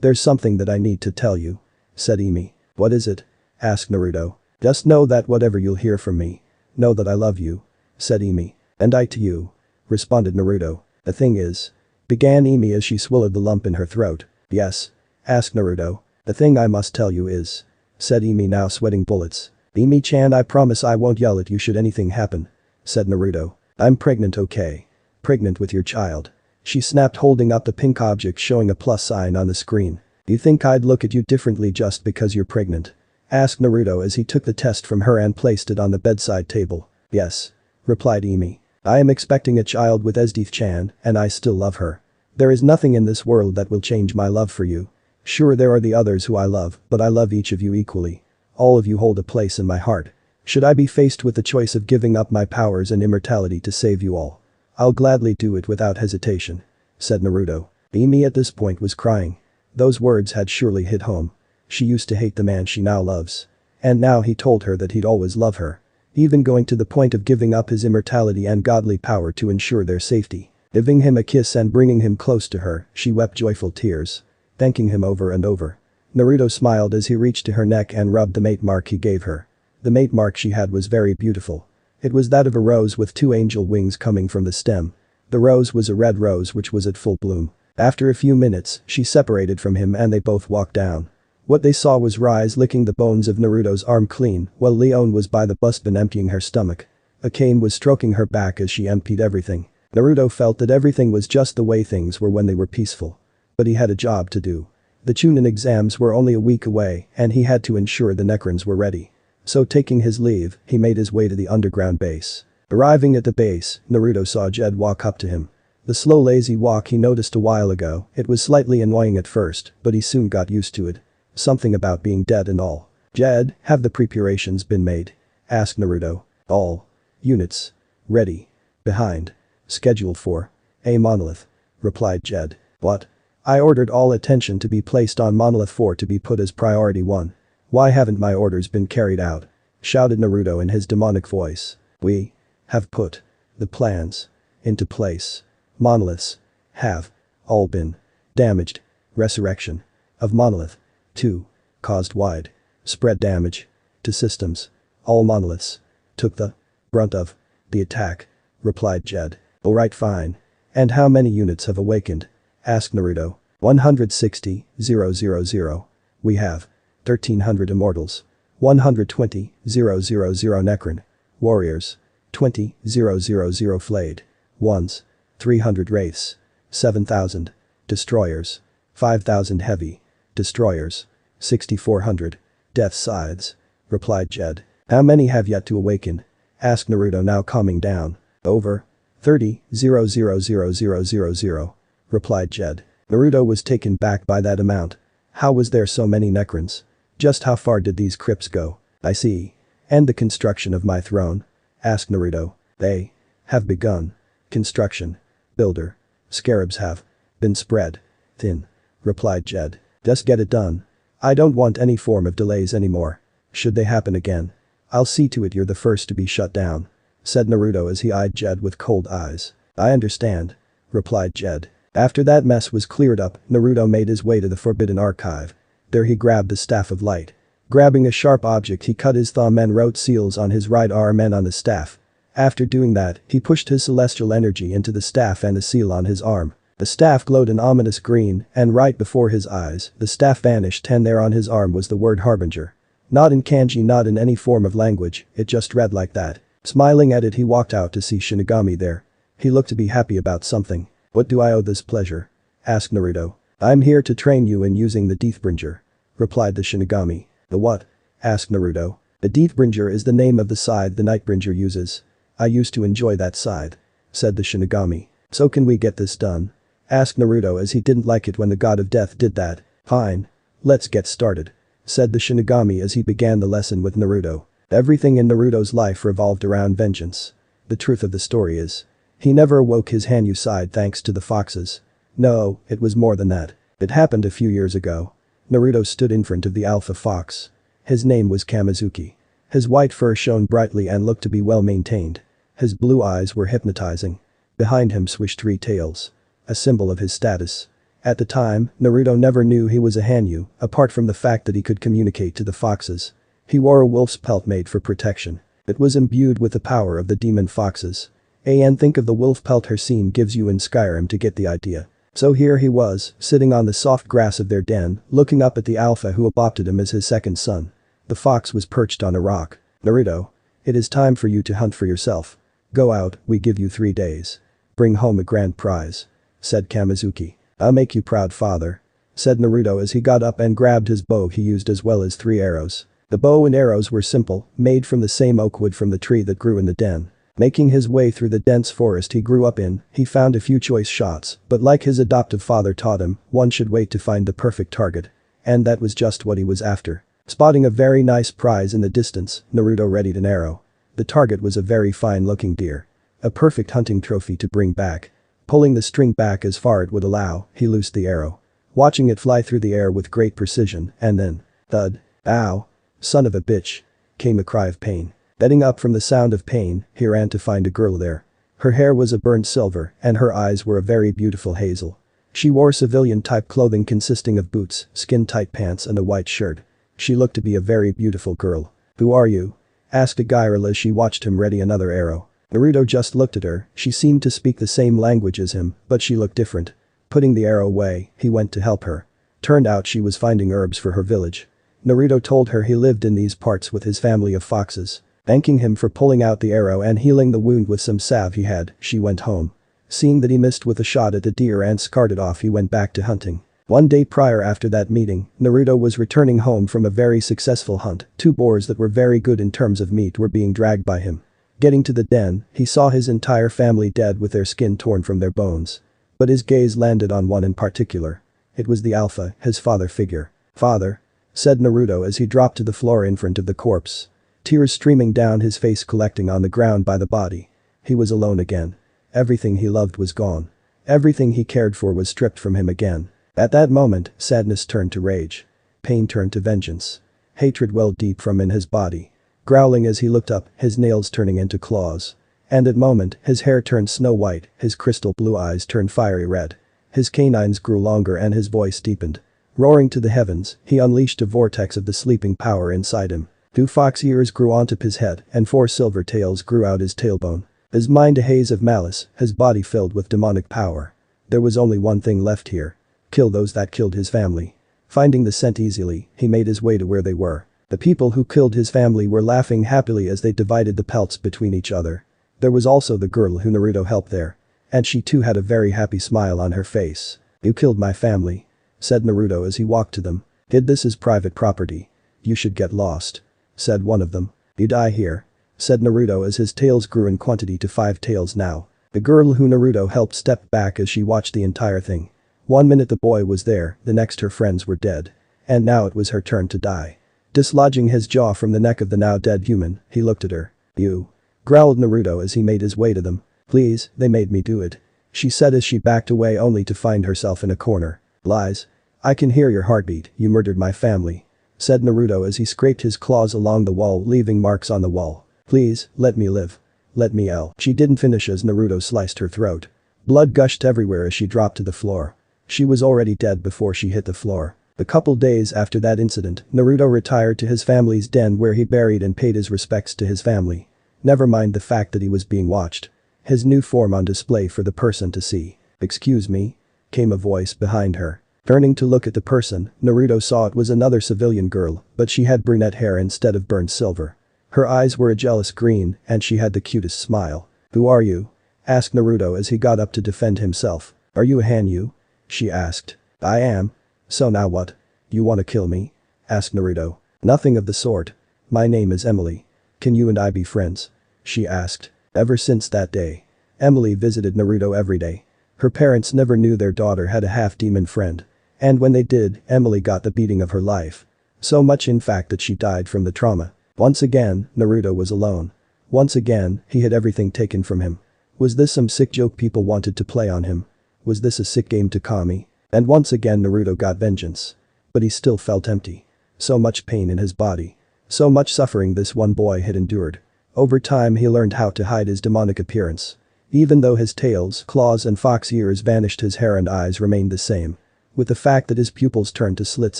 [SPEAKER 1] There's something that I need to tell you," said Emi. "What is it?" asked Naruto. "Just know that whatever you'll hear from me, know that I love you," said Emi. "And I to you," responded Naruto. "The thing is," began Emi as she swallowed the lump in her throat. "Yes?" asked Naruto. "The thing I must tell you is," said Emi now sweating bullets. "Emi-chan, I promise I won't yell at you should anything happen," said Naruto. "I'm pregnant, okay? Pregnant with your child," she snapped, holding up the pink object showing a plus sign on the screen. "Do you think I'd look at you differently just because you're pregnant?" asked Naruto as he took the test from her and placed it on the bedside table. "Yes," replied Emi. "I am expecting a child with Esdeath-chan and I still love her. There is nothing in this world that will change my love for you. Sure, there are the others who I love, but I love each of you equally. All of you hold a place in my heart. Should I be faced with the choice of giving up my powers and immortality to save you all, I'll gladly do it without hesitation," said Naruto. Emi at this point was crying. Those words had surely hit home. She used to hate the man she now loves. And now he told her that he'd always love her. Even going to the point of giving up his immortality and godly power to ensure their safety. Giving him a kiss and bringing him close to her, she wept joyful tears. Thanking him over and over. Naruto smiled as he reached to her neck and rubbed the mate mark he gave her. The mate mark she had was very beautiful. It was that of a rose with two angel wings coming from the stem. The rose was a red rose which was at full bloom. After a few minutes, she separated from him and they both walked down. What they saw was Rise licking the bones of Naruto's arm clean while Leon was by the dustbin emptying her stomach. Akane was stroking her back as she emptied everything. Naruto felt that everything was just the way things were when they were peaceful. But he had a job to do. The Chunin exams were only a week away and he had to ensure the necrons were ready. So taking his leave, he made his way to the underground base. Arriving at the base, Naruto saw Jed walk up to him. The slow lazy walk he noticed a while ago, it was slightly annoying at first, but he soon got used to it. Something about being dead and all. "Jed, have the preparations been made?" asked Naruto. "All units ready. Behind schedule for a monolith," replied Jed. "What?" "I ordered all attention to be placed on Monolith 4 to be put as priority 1. Why haven't my orders been carried out?" shouted Naruto in his demonic voice. "We have put the plans into place. Monoliths have all been damaged. Resurrection of Monolith 2 caused wide spread damage to systems. All monoliths took the brunt of the attack," replied Jed. "Alright, fine. And how many units have awakened?" asked Naruto. 160,000. We have 1,300 immortals. 120,000 necron warriors. 20,000 flayed ones. 300 wraiths. 7,000 destroyers. 5,000 heavy destroyers. 6,400 death scythes," replied Jed. How many have yet to awaken? Asked Naruto, now calming down. Over 30,000,000, replied Jed. Naruto was taken back by that amount. How was there so many necrons? Just how far did these crypts go? I see. And the construction of my throne? Asked Naruto. They have begun. Construction. Builder. Scarabs have been spread thin, replied Jed. Just get it done. I don't want any form of delays anymore. Should they happen again, I'll see to it you're the first to be shut down, said Naruto as he eyed Jed with cold eyes. I understand, replied Jed. After that mess was cleared up, Naruto made his way to the Forbidden Archive. There he grabbed the Staff of Light. Grabbing a sharp object, he cut his thumb and wrote seals on his right arm and on the staff. After doing that, he pushed his celestial energy into the staff and the seal on his arm. The staff glowed an ominous green, and right before his eyes, the staff vanished and there on his arm was the word Harbinger. Not in kanji, not in any form of language, it just read like that. Smiling at it, he walked out to see Shinigami there. He looked to be happy about something. What do I owe this pleasure? Asked Naruto. I'm here to train you in using the Deepening, replied the Shinigami. The what? Asked Naruto. The Deepening is the name of the scythe the Nightbringer uses. I used to enjoy that scythe, said the Shinigami. So can we get this done? Asked Naruto as he didn't like it when the god of death did that. Fine. Let's get started, said the Shinigami as he began the lesson with Naruto. Everything in Naruto's life revolved around vengeance. The truth of the story is, he never awoke his Hanyu side thanks to the foxes. No, it was more than that. It happened a few years ago. Naruto stood in front of the alpha fox. His name was Kamizuki. His white fur shone brightly and looked to be well maintained. His blue eyes were hypnotizing. Behind him swished three tails, a symbol of his status. At the time, Naruto never knew he was a Hanyu, apart from the fact that he could communicate to the foxes. He wore a wolf's pelt made for protection. It was imbued with the power of the demon foxes. And think of the wolf pelt Hercene gives you in Skyrim to get the idea. So here he was, sitting on the soft grass of their den, looking up at the alpha who adopted him as his second son. The fox was perched on a rock. Naruto, it is time for you to hunt for yourself. Go out, we give you 3 days. Bring home a grand prize, said Kamizuki. I'll make you proud, father, said Naruto as he got up and grabbed his bow he used as well as 3 arrows. The bow and arrows were simple, made from the same oak wood from the tree that grew in the den. Making his way through the dense forest he grew up in, he found a few choice shots, but like his adoptive father taught him, one should wait to find the perfect target. And that was just what he was after. Spotting a very nice prize in the distance, Naruto readied an arrow. The target was a very fine-looking deer. A perfect hunting trophy to bring back. Pulling the string back as far it would allow, he loosed the arrow. Watching it fly through the air with great precision, and then, thud, ow, son of a bitch, came a cry of pain. Getting up from the sound of pain, he ran to find a girl there. Her hair was a burnt silver, and her eyes were a very beautiful hazel. She wore civilian-type clothing consisting of boots, skin-tight pants and a white shirt. She looked to be a very beautiful girl. Who are you? Asked a girl as she watched him ready another arrow. Naruto just looked at her, she seemed to speak the same language as him, but she looked different. Putting the arrow away, he went to help her. Turned out she was finding herbs for her village. Naruto told her he lived in these parts with his family of foxes. Thanking him for pulling out the arrow and healing the wound with some salve he had, she went home. Seeing that he missed with a shot at the deer and scarred it off, he went back to hunting. One day prior after that meeting, Naruto was returning home from a very successful hunt. 2 boars that were very good in terms of meat were being dragged by him. Getting to the den, he saw his entire family dead with their skin torn from their bones. But his gaze landed on one in particular. It was the alpha, his father figure. Father, said Naruto as he dropped to the floor in front of the corpse. Tears streaming down his face collecting on the ground by the body. He was alone again. Everything he loved was gone. Everything he cared for was stripped from him again. At that moment, sadness turned to rage. Pain turned to vengeance. Hatred welled deep from in his body. Growling as he looked up, his nails turning into claws. And at moment, his hair turned snow white, his crystal blue eyes turned fiery red. His canines grew longer and his voice deepened. Roaring to the heavens, he unleashed a vortex of the sleeping power inside him. 2 fox ears grew onto his head and 4 silver tails grew out his tailbone. His mind a haze of malice, his body filled with demonic power. There was only one thing left here. Kill those that killed his family. Finding the scent easily, he made his way to where they were. The people who killed his family were laughing happily as they divided the pelts between each other. There was also the girl who Naruto helped there. And she too had a very happy smile on her face. You killed my family, said Naruto as he walked to them. This is private property. You should get lost, said one of them. You die here. Said Naruto as his tails grew in quantity to 5 tails now. The girl who Naruto helped stepped back as she watched the entire thing. 1 minute the boy was there, the next her friends were dead. And now it was her turn to die. Dislodging his jaw from the neck of the now dead human, he looked at her. You. Growled Naruto as he made his way to them. Please, they made me do it. She said as she backed away only to find herself in a corner. Lies. I can hear your heartbeat, you murdered my family. Said Naruto as he scraped his claws along the wall leaving marks on the wall. Please, let me live. Let me out. She didn't finish as Naruto sliced her throat. Blood gushed everywhere as she dropped to the floor. She was already dead before she hit the floor. A couple days after that incident, Naruto retired to his family's den where he buried and paid his respects to his family. Never mind the fact that he was being watched. His new form on display for the person to see. Excuse me? Came a voice behind her. Turning to look at the person, Naruto saw it was another civilian girl, but she had brunette hair instead of burnt silver. Her eyes were a jealous green, and she had the cutest smile. Who are you? Asked Naruto as he got up to defend himself. Are you a Hanyu? She asked. I am. So now what? You want to kill me? Asked Naruto. Nothing of the sort. My name is Emily. Can you and I be friends? She asked. Ever since that day, Emily visited Naruto every day. Her parents never knew their daughter had a half-demon friend. And when they did, Emily got the beating of her life. So much in fact that she died from the trauma. Once again, Naruto was alone. Once again, he had everything taken from him. Was this some sick joke people wanted to play on him? Was this a sick game to Kami? And once again Naruto got vengeance. But he still felt empty. So much pain in his body. So much suffering this one boy had endured. Over time he learned how to hide his demonic appearance. Even though his tails, claws and fox ears vanished, his hair and eyes remained the same. With the fact that his pupils turned to slits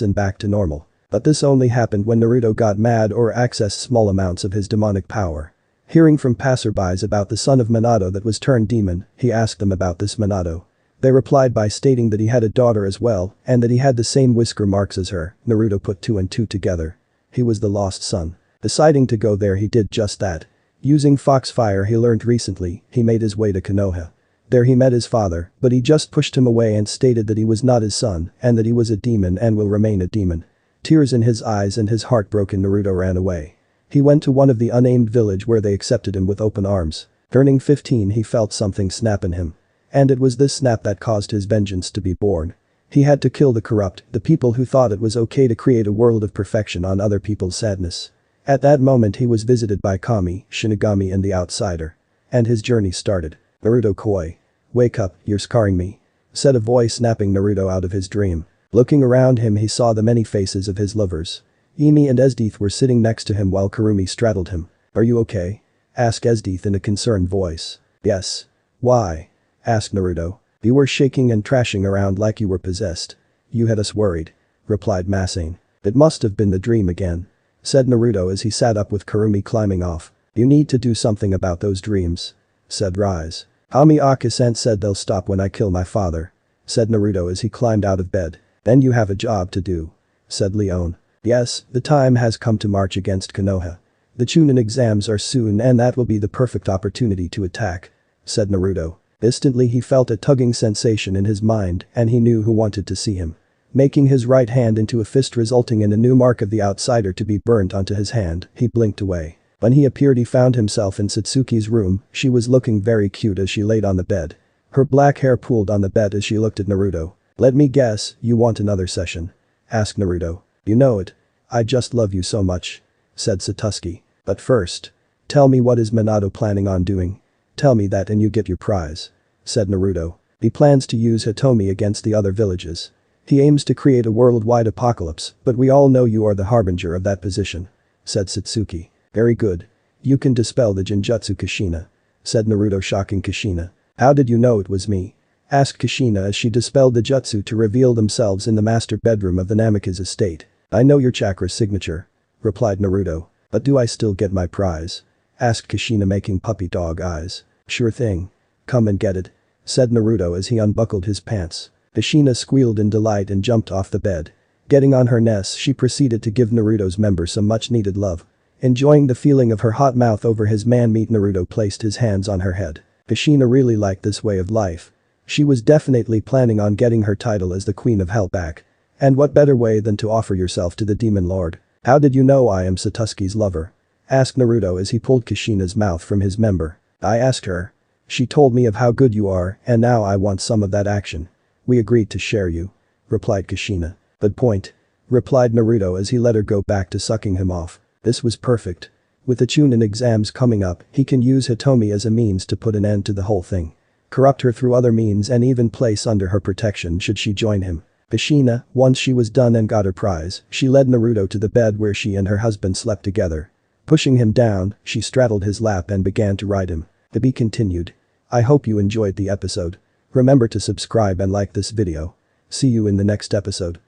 [SPEAKER 1] and back to normal. But this only happened when Naruto got mad or accessed small amounts of his demonic power. Hearing from passerbys about the son of Minato that was turned demon, he asked them about this Minato. They replied by stating that he had a daughter as well and that he had the same whisker marks as her. Naruto put 2 and 2 together. He was the lost son. Deciding to go there, he did just that. Using foxfire he learned recently, he made his way to Konoha. There he met his father, but he just pushed him away and stated that he was not his son and that he was a demon and will remain a demon. Tears in his eyes and his heart broken, Naruto ran away. He went to one of the unnamed village where they accepted him with open arms. Turning 15, he felt something snap in him. And it was this snap that caused his vengeance to be born. He had to kill the corrupt, the people who thought it was okay to create a world of perfection on other people's sadness. At that moment he was visited by Kami, Shinigami and the outsider. And his journey started. Naruto Koi. Wake up, you're scarring me. Said a voice snapping Naruto out of his dream. Looking around him he saw the many faces of his lovers. Emi and Esdeath were sitting next to him while Kurumi straddled him. Are you okay? Asked Esdeath in a concerned voice. Yes. Why? Asked Naruto. You were shaking and trashing around like you were possessed. You had us worried. Replied Masane. It must have been the dream again. Said Naruto as he sat up with Kurumi climbing off. You need to do something about those dreams. Said Rise. Hami Aka-san said they'll stop when I kill my father. Said Naruto as he climbed out of bed. Then you have a job to do. Said Leon. Yes, the time has come to march against Konoha. The Chunin exams are soon and that will be the perfect opportunity to attack. Said Naruto. Instantly he felt a tugging sensation in his mind and he knew who wanted to see him. Making his right hand into a fist resulting in a new mark of the outsider to be burnt onto his hand, he blinked away. When he appeared he found himself in Satsuki's room. She was looking very cute as she laid on the bed. Her black hair pooled on the bed as she looked at Naruto. Let me guess, you want another session? Asked Naruto. You know it. I just love you so much. Said Satsuki. But first. Tell me, what is Minato planning on doing? Tell me that and you get your prize. Said Naruto. He plans to use Hitomi against the other villages. He aims to create a worldwide apocalypse, but we all know you are the harbinger of that position. Said Satsuki. Very good. You can dispel the Genjutsu Kushina. Said Naruto, shocking Kushina. How did you know it was me? Asked Kushina as she dispelled the jutsu to reveal themselves in the master bedroom of the Namikaze estate. I know your chakra signature. Replied Naruto. But do I still get my prize? Asked Kushina, making puppy dog eyes. Sure thing. Come and get it. Said Naruto as he unbuckled his pants. Kushina squealed in delight and jumped off the bed. Getting on her nest, she proceeded to give Naruto's member some much needed love. Enjoying the feeling of her hot mouth over his man-meat, Naruto placed his hands on her head. Kushina really liked this way of life. She was definitely planning on getting her title as the Queen of Hell back. And what better way than to offer yourself to the Demon Lord? How did you know I am Satsuki's lover? Asked Naruto as he pulled Kushina's mouth from his member. I asked her. She told me of how good you are and now I want some of that action. We agreed to share you. Replied Kushina. Good point. Replied Naruto as he let her go back to sucking him off. This was perfect. With the Chunin exams coming up, he can use Hitomi as a means to put an end to the whole thing. Corrupt her through other means and even place under her protection should she join him. Kushina, once she was done and got her prize, she led Naruto to the bed where she and her husband slept together. Pushing him down, she straddled his lap and began to ride him. To be continued. I hope you enjoyed the episode. Remember to subscribe and like this video. See you in the next episode.